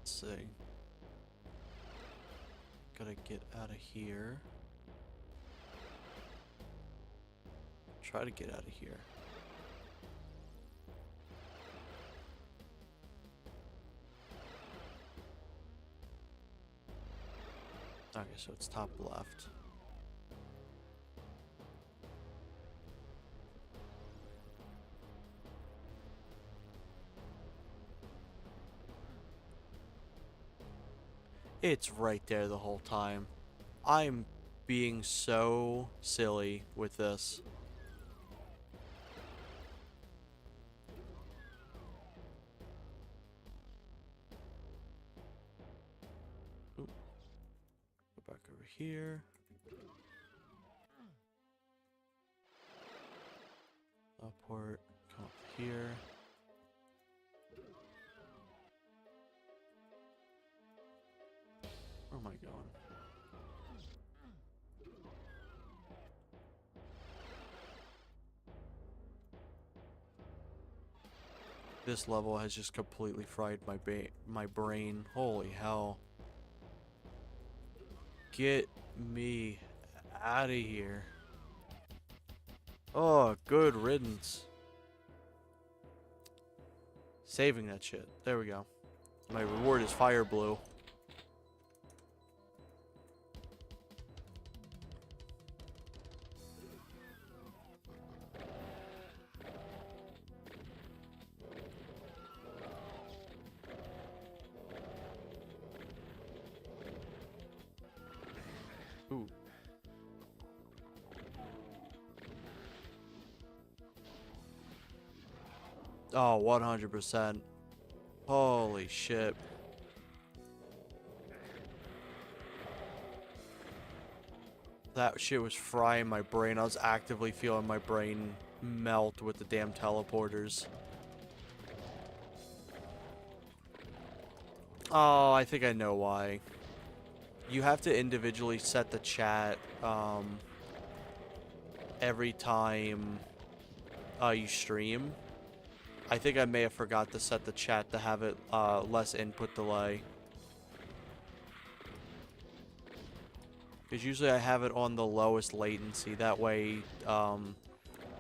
Let's see. Gotta get out of here. Try to get out of here. Okay, so it's top left. It's right there the whole time. I'm being so silly with this. Oop. Go back over here. Teleport. Come up here. Where am I going? This level has just completely fried my brain. Holy hell. Get me out of here. Oh, good riddance. Saving that shit. There we go. My reward is fire blue. Ooh. Oh, 100%. Holy shit. That shit was frying my brain. I was actively feeling my brain melt with the damn teleporters. Oh, I think I know why. You have to individually set the chat every time you stream. I think I may have forgot to set the chat to have it less input delay. Because usually I have it on the lowest latency. That way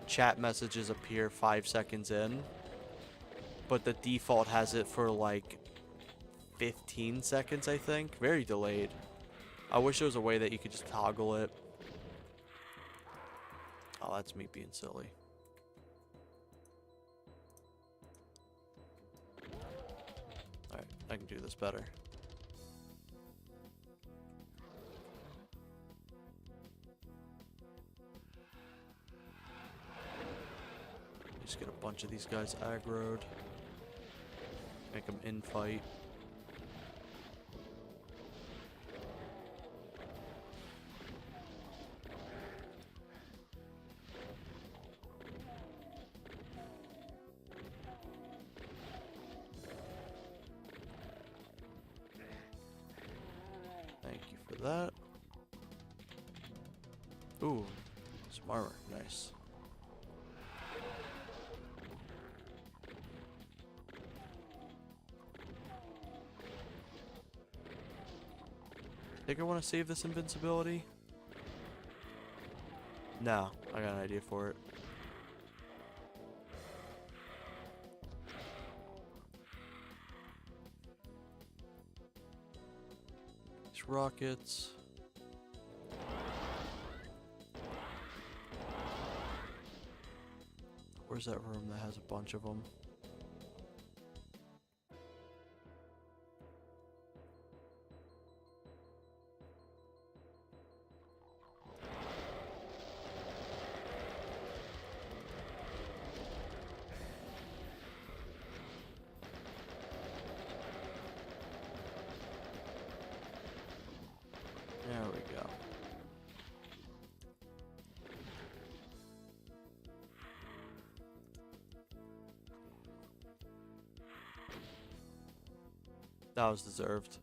chat messages appear 5 seconds in. But the default has it for like 15 seconds, I think. Very delayed. I wish there was a way that you could just toggle it. Oh, that's me being silly. Alright, I can do this better. Just get a bunch of these guys aggroed. Make them infight. Thank you for that. Ooh, some armor. Nice. I think I want to save this invincibility. No, I got an idea for it. These rockets. Where's that room that has a bunch of them? There we go. That was deserved.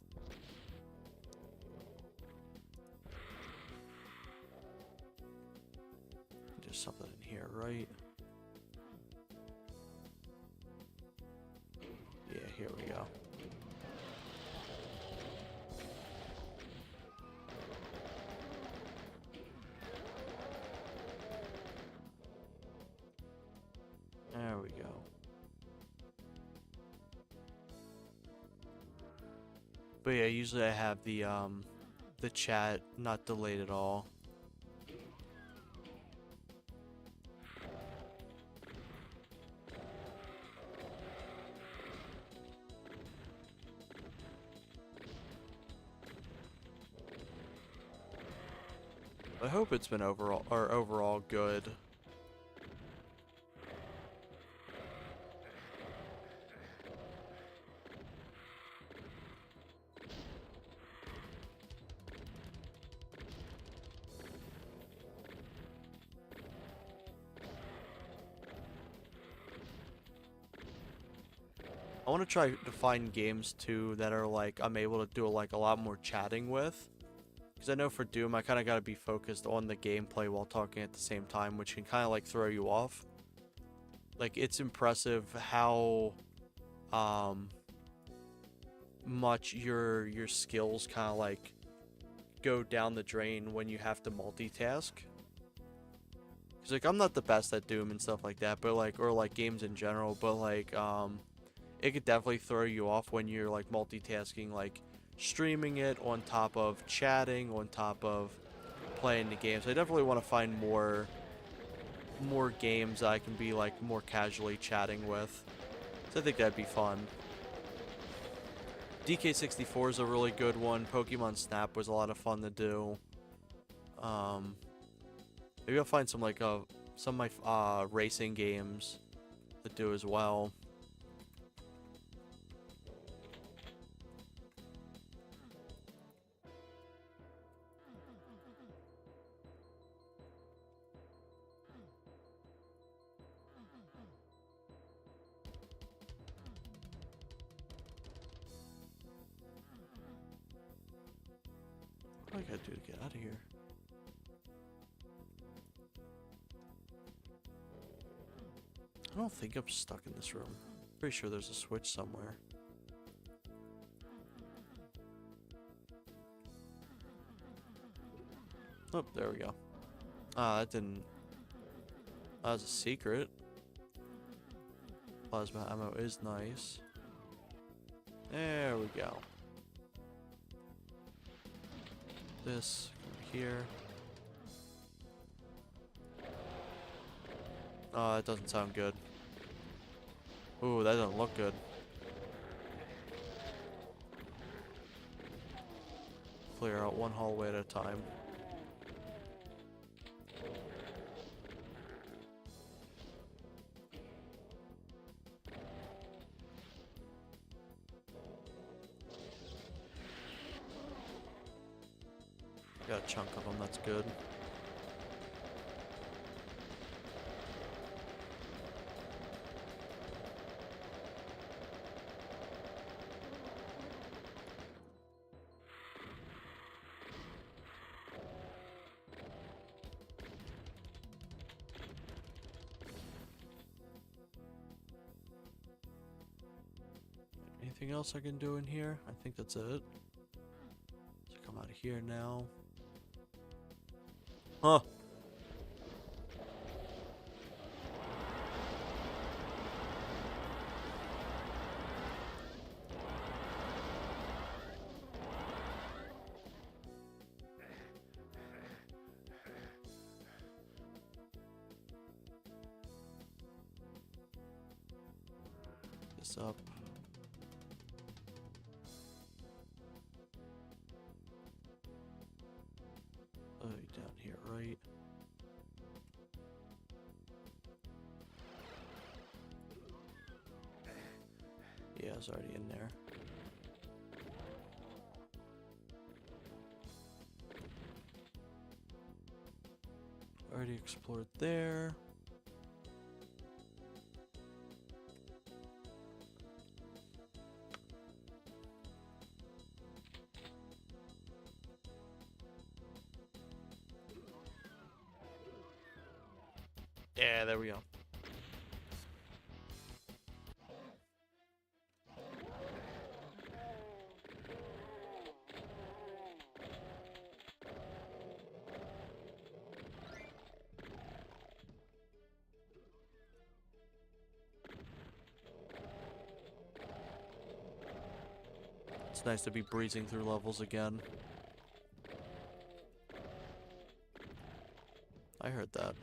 There's something in here, right? Yeah, here we go. There we go. But yeah, usually I have the chat not delayed at all. I hope it's been overall good. I want to try to find games too that are like I'm able to do like a lot more chatting with. Because I know for Doom I kind of got to be focused on the gameplay while talking at the same time, which can kind of like throw you off. Like it's impressive how much your skills kind of like go down the drain when you have to multitask. Cause like I'm not the best at Doom and stuff like that, but like or like games in general, but like it could definitely throw you off when you're like multitasking, like streaming it on top of chatting, on top of playing the games. I definitely want to find more games I can be like more casually chatting with. So I think that'd be fun. DK64 is a really good one. Pokemon Snap was a lot of fun to do. Maybe I'll find some like some of my racing games to do as well. What do I gotta do to get out of here? I don't think I'm stuck in this room. Pretty sure there's a switch somewhere. Oh, there we go. That didn't... That was a secret. Plasma ammo is nice. There we go. This here. Oh, that doesn't sound good. Ooh, that doesn't look good. Clear out one hallway at a time. Got a chunk of them, that's good. Anything else I can do in here? I think that's it. So come out of here now. Huh. this up. Oh, down here, right? Yeah, it's already in there. Already explored there. Yeah, there we go. It's nice to be breezing through levels again. I heard that.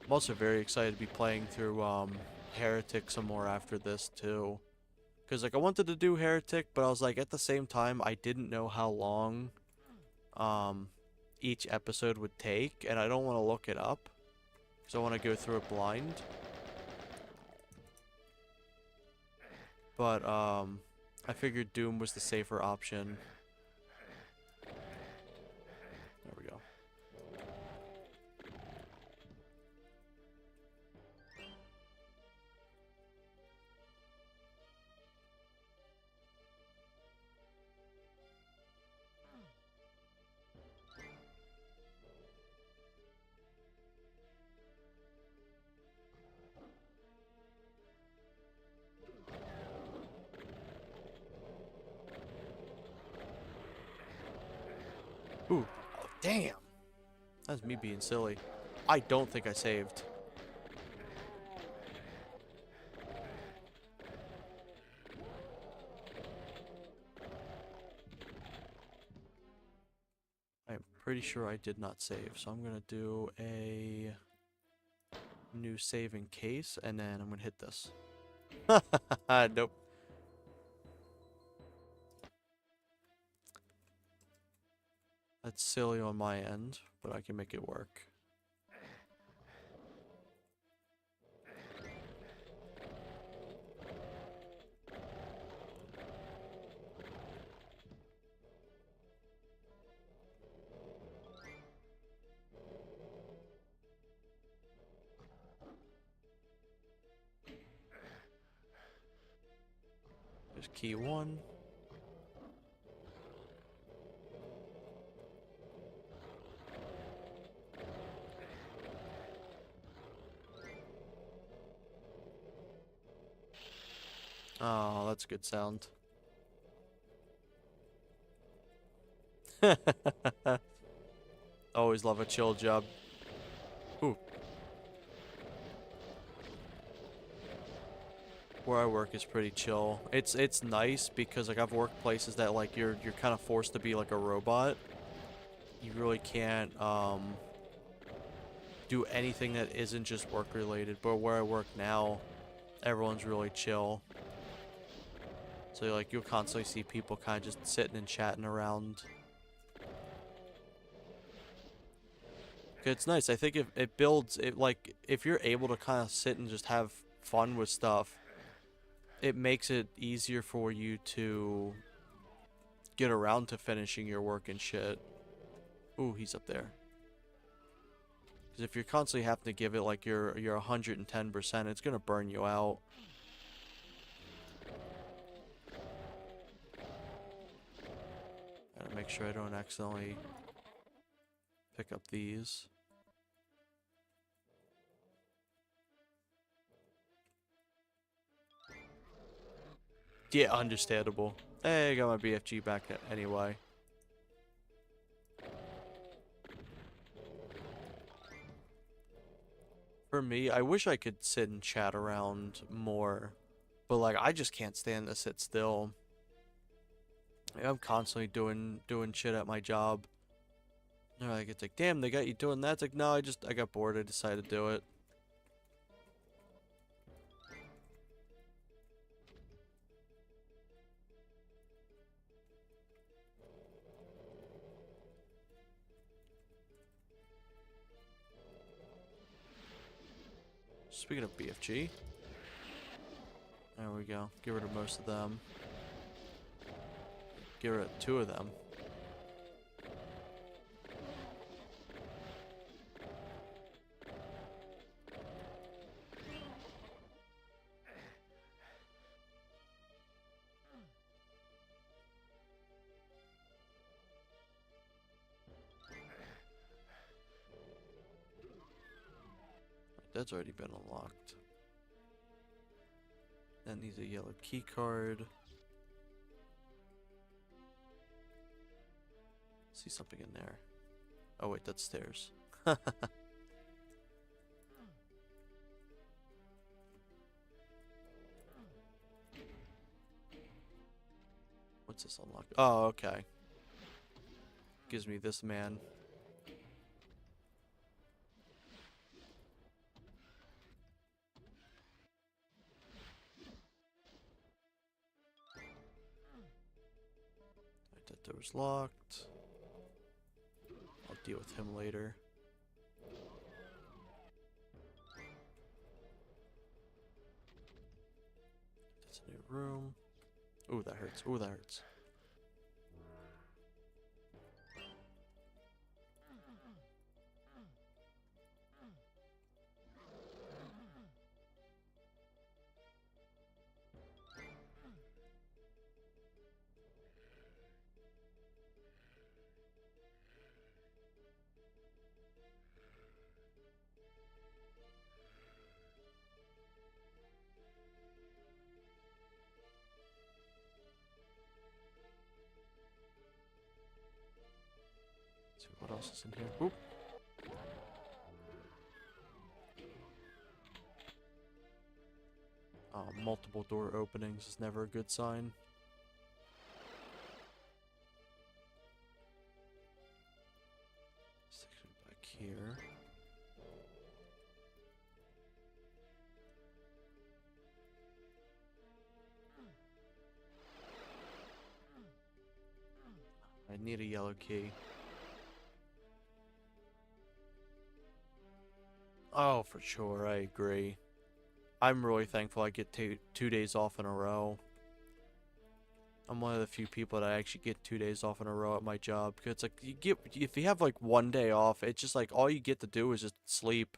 I'm also very excited to be playing through Heretic some more after this too. Because like I wanted to do Heretic, but I was like at the same time I didn't know how long each episode would take, and I don't want to look it up. Because I want to go through it blind. But I figured Doom was the safer option. There we go. Ooh. Oh, damn. That's me being silly. I don't think I saved. I'm pretty sure I did not save, so I'm gonna do a new save in case, and then I'm gonna hit this. Nope. That's silly on my end, but I can make it work. There's key 1. Oh, that's a good sound. Always love a chill job. Ooh. Where I work is pretty chill. It's nice because like I've worked places that like you're kind of forced to be like a robot. You really can't do anything that isn't just work related. But where I work now, everyone's really chill. So like you'll constantly see people kind of just sitting and chatting around. It's nice. I think if it builds it, like if you're able to kind of sit and just have fun with stuff, it makes it easier for you to get around to finishing your work and shit. Ooh, he's up there. Because if you're constantly having to give it like your 110%, it's gonna burn you out. Gotta make sure I don't accidentally pick up these. Yeah, understandable. Hey, I got my BFG back anyway. For me, I wish I could sit and chat around more. But, like, I just can't stand to sit still. I'm constantly doing shit at my job. They're like, it's like, damn, they got you doing that. It's like, no, I got bored. I decided to do it. Speaking of BFG, there we go. Get rid of most of them. Get rid of 2 of them. That's already been unlocked. That needs a yellow key card. See something in there. Oh wait, that's stairs. What's this unlocked? Oh, okay. Gives me this man. That door's locked. I'll deal with him later. That's a new room. Ooh, that hurts. Ooh, that hurts. Let's see what else is in here. Oop. Multiple door openings is never a good sign. Section back here. I need a yellow key. Oh, for sure, I agree. I'm really thankful I get 2 days off in a row. I'm one of the few people that actually get 2 days off in a row at my job. Because it's like, if you have like 1 day off, it's just like all you get to do is just sleep.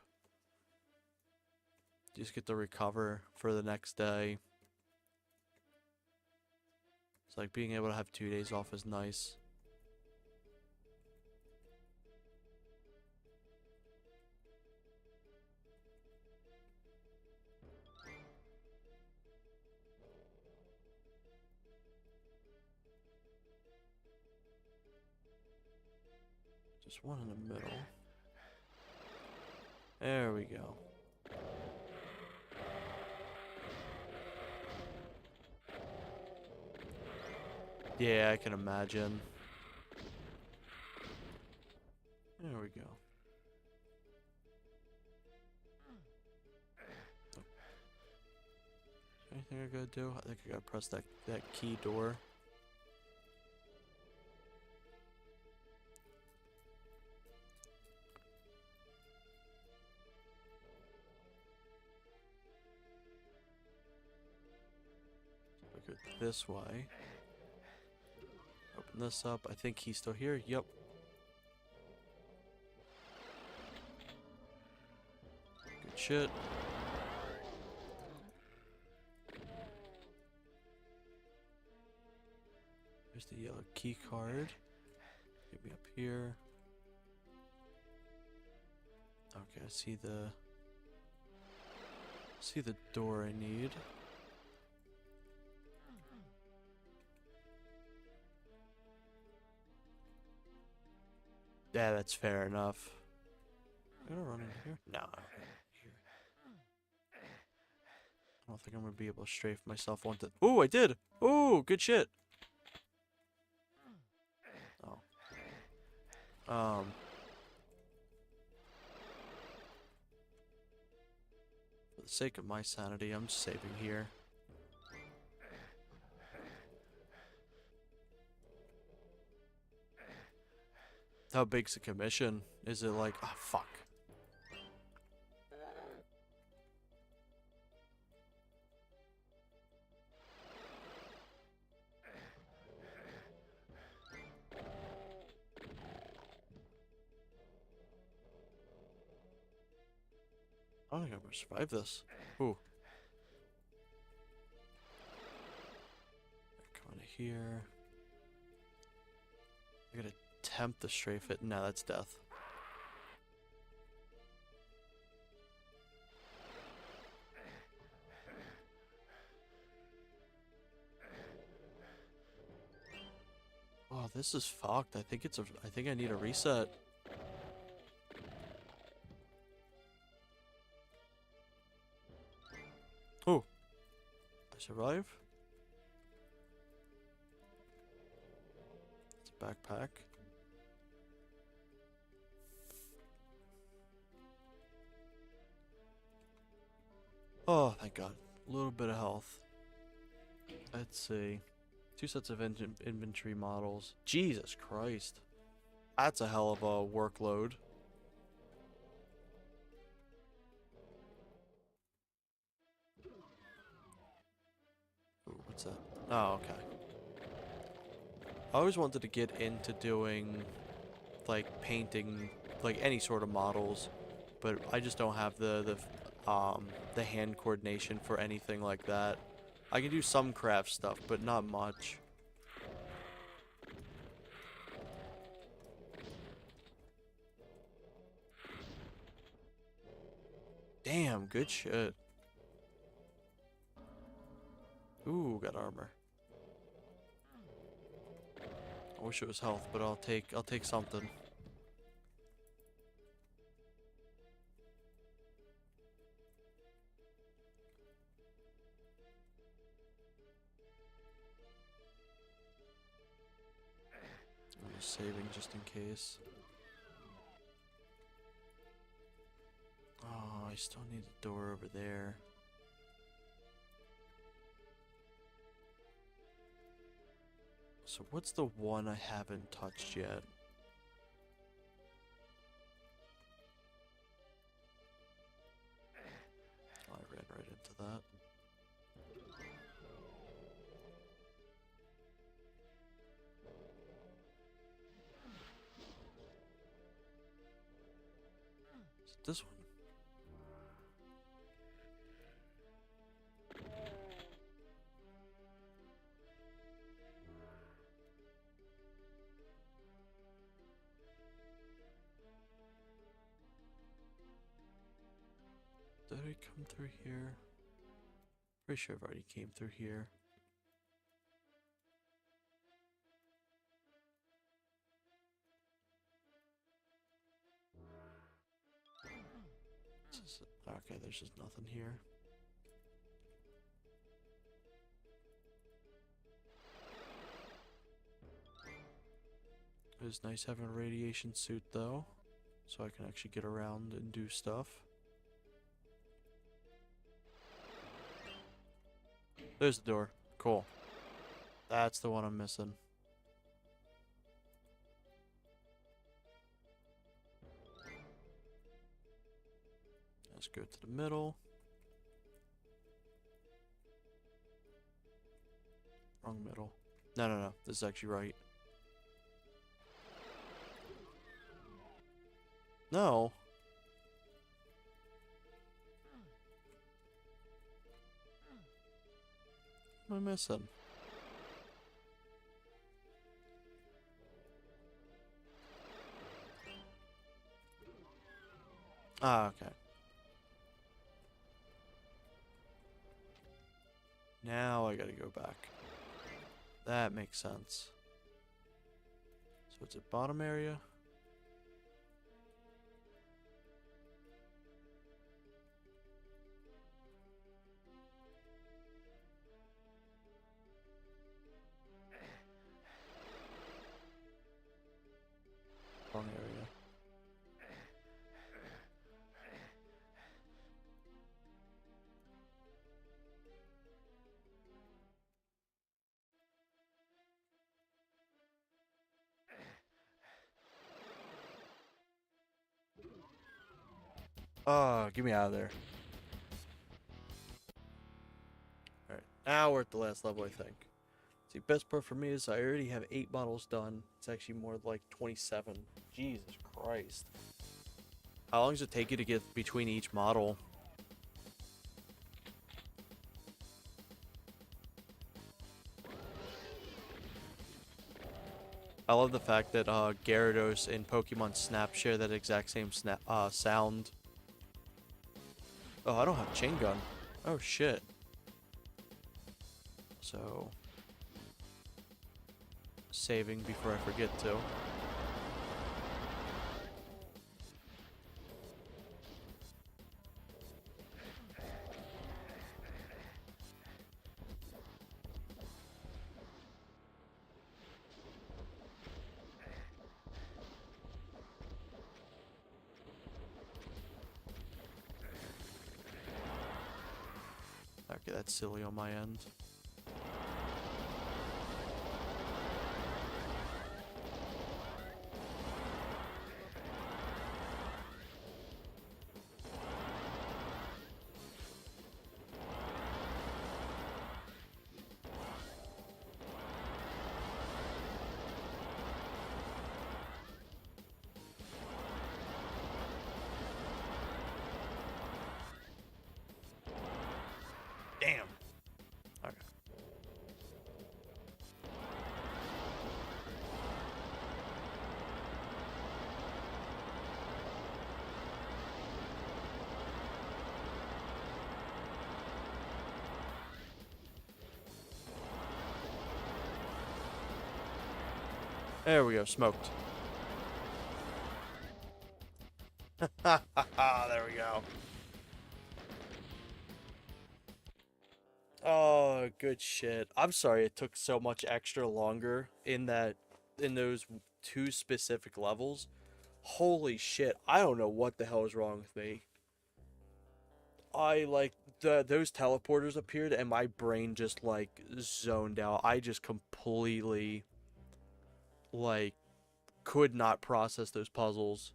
You just get to recover for the next day. It's like being able to have 2 days off is nice. Just one in the middle. There we go. Yeah, I can imagine. There we go. Anything I gotta do? I think I gotta press that key door. Go this way. Open this up. I think he's still here. Yep. Good shit. There's the yellow key card. Get me up here. Okay, I see the door I need. Yeah, that's fair enough. I'm gonna run in here. No, here. I don't think I'm gonna be able to strafe myself onto. Ooh, I did. Ooh, good shit. Um, for the sake of my sanity, I'm just saving here. How big's the commission? Is it like, oh fuck. I don't think I'm gonna survive this. Ooh. Come into here. I gotta attempt the strafe it. No, that's death. Oh, this is fucked. I think I need a reset. Oh. I survive? It's a backpack. Oh, thank God. A little bit of health. Let's see. 2 sets of inventory models. Jesus Christ. That's a hell of a workload. Ooh, what's that? Oh, okay. I always wanted to get into doing, like, painting, like, any sort of models, but I just don't have the hand coordination for anything like that. I can do some craft stuff, but not much. Damn, good shit. Ooh, got armor. I wish it was health, but I'll take something. I'm just saving just in case. Oh, I still need a door over there. So what's the one I haven't touched yet? Oh, I ran right into that. Is it this one? Did I come through here? Pretty sure I've already came through here. Okay, there's just nothing here. It is nice having a radiation suit though, so I can actually get around and do stuff. There's the door. Cool. That's the one I'm missing. Let's go to the middle. Wrong middle. No, no, no. This is actually right. No. What am I missing? Ah, okay. Now I gotta go back. That makes sense. So it's at bottom area. Wrong area. Oh, get me out of there. Alright, now we're at the last level, I think. See, best part for me is I already have 8 models done. It's actually more like 27. Jesus Christ. How long does it take you to get between each model? I love the fact that Gyarados and Pokemon Snap share that exact same sound. Oh, I don't have chain gun. Oh shit. So, saving before I forget to. Okay, that's silly on my end. Damn. Okay. There we go, smoked. There we go. Oh, good shit. I'm sorry it took so much extra longer in those 2 specific levels. Holy shit. I don't know what the hell is wrong with me. I like those teleporters appeared and my brain just like zoned out. I just completely like could not process those puzzles.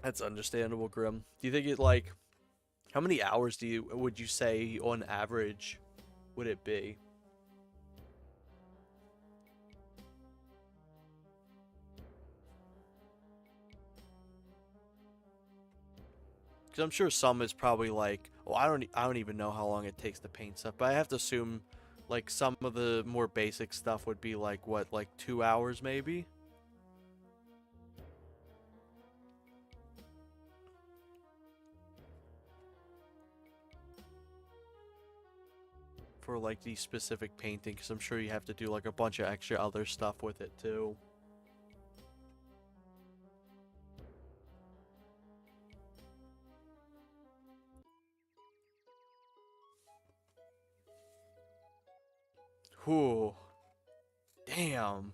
That's understandable, Grim. Do you think it like how many hours would you say on average would it be? Because I'm sure some is probably like, well, I don't even know how long it takes to paint stuff, but I have to assume like some of the more basic stuff would be like what, like 2 hours maybe for like the specific painting. Because I'm sure you have to do like a bunch of extra other stuff with it too. Whew. Damn.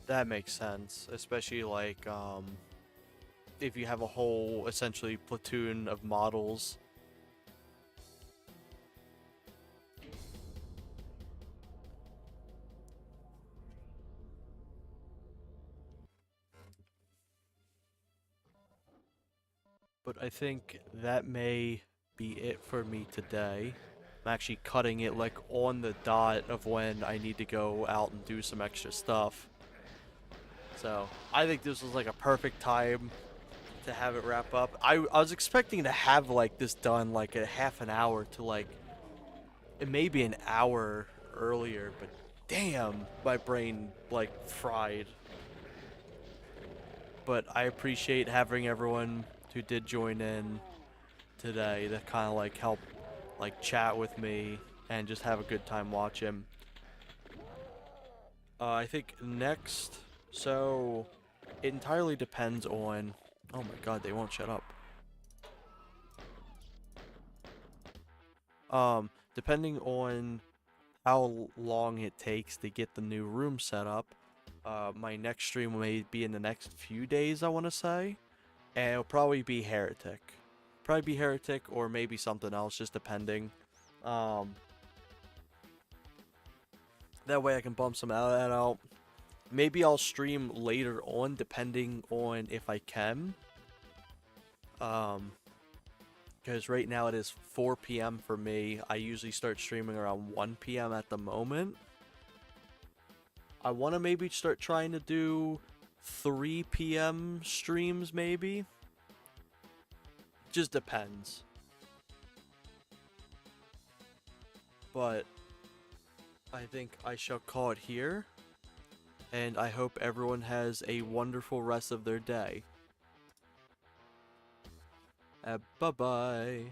That makes sense, especially like if you have a whole essentially platoon of models. But I think that may be it for me today. I'm actually cutting it like on the dot of when I need to go out and do some extra stuff. So I think this was like a perfect time to have it wrap up. I was expecting to have like this done like a half an hour to like it may be an hour earlier, but damn, my brain like fried. But I appreciate having everyone who did join in today to kind of like help like chat with me and just have a good time watching. I think next So, it entirely depends on... Oh my god, they won't shut up. Depending on how long it takes to get the new room set up, my next stream may be in the next few days, I want to say. And it'll probably be Heretic. Probably be Heretic or maybe something else, just depending. That way I can bump some of that out. Maybe I'll stream later on, depending on if I can. Because right now it is 4 p.m. for me. I usually start streaming around 1 p.m. at the moment. I want to maybe start trying to do 3 p.m. streams, maybe. Just depends. But I think I shall call it here. And I hope everyone has a wonderful rest of their day. Bye-bye.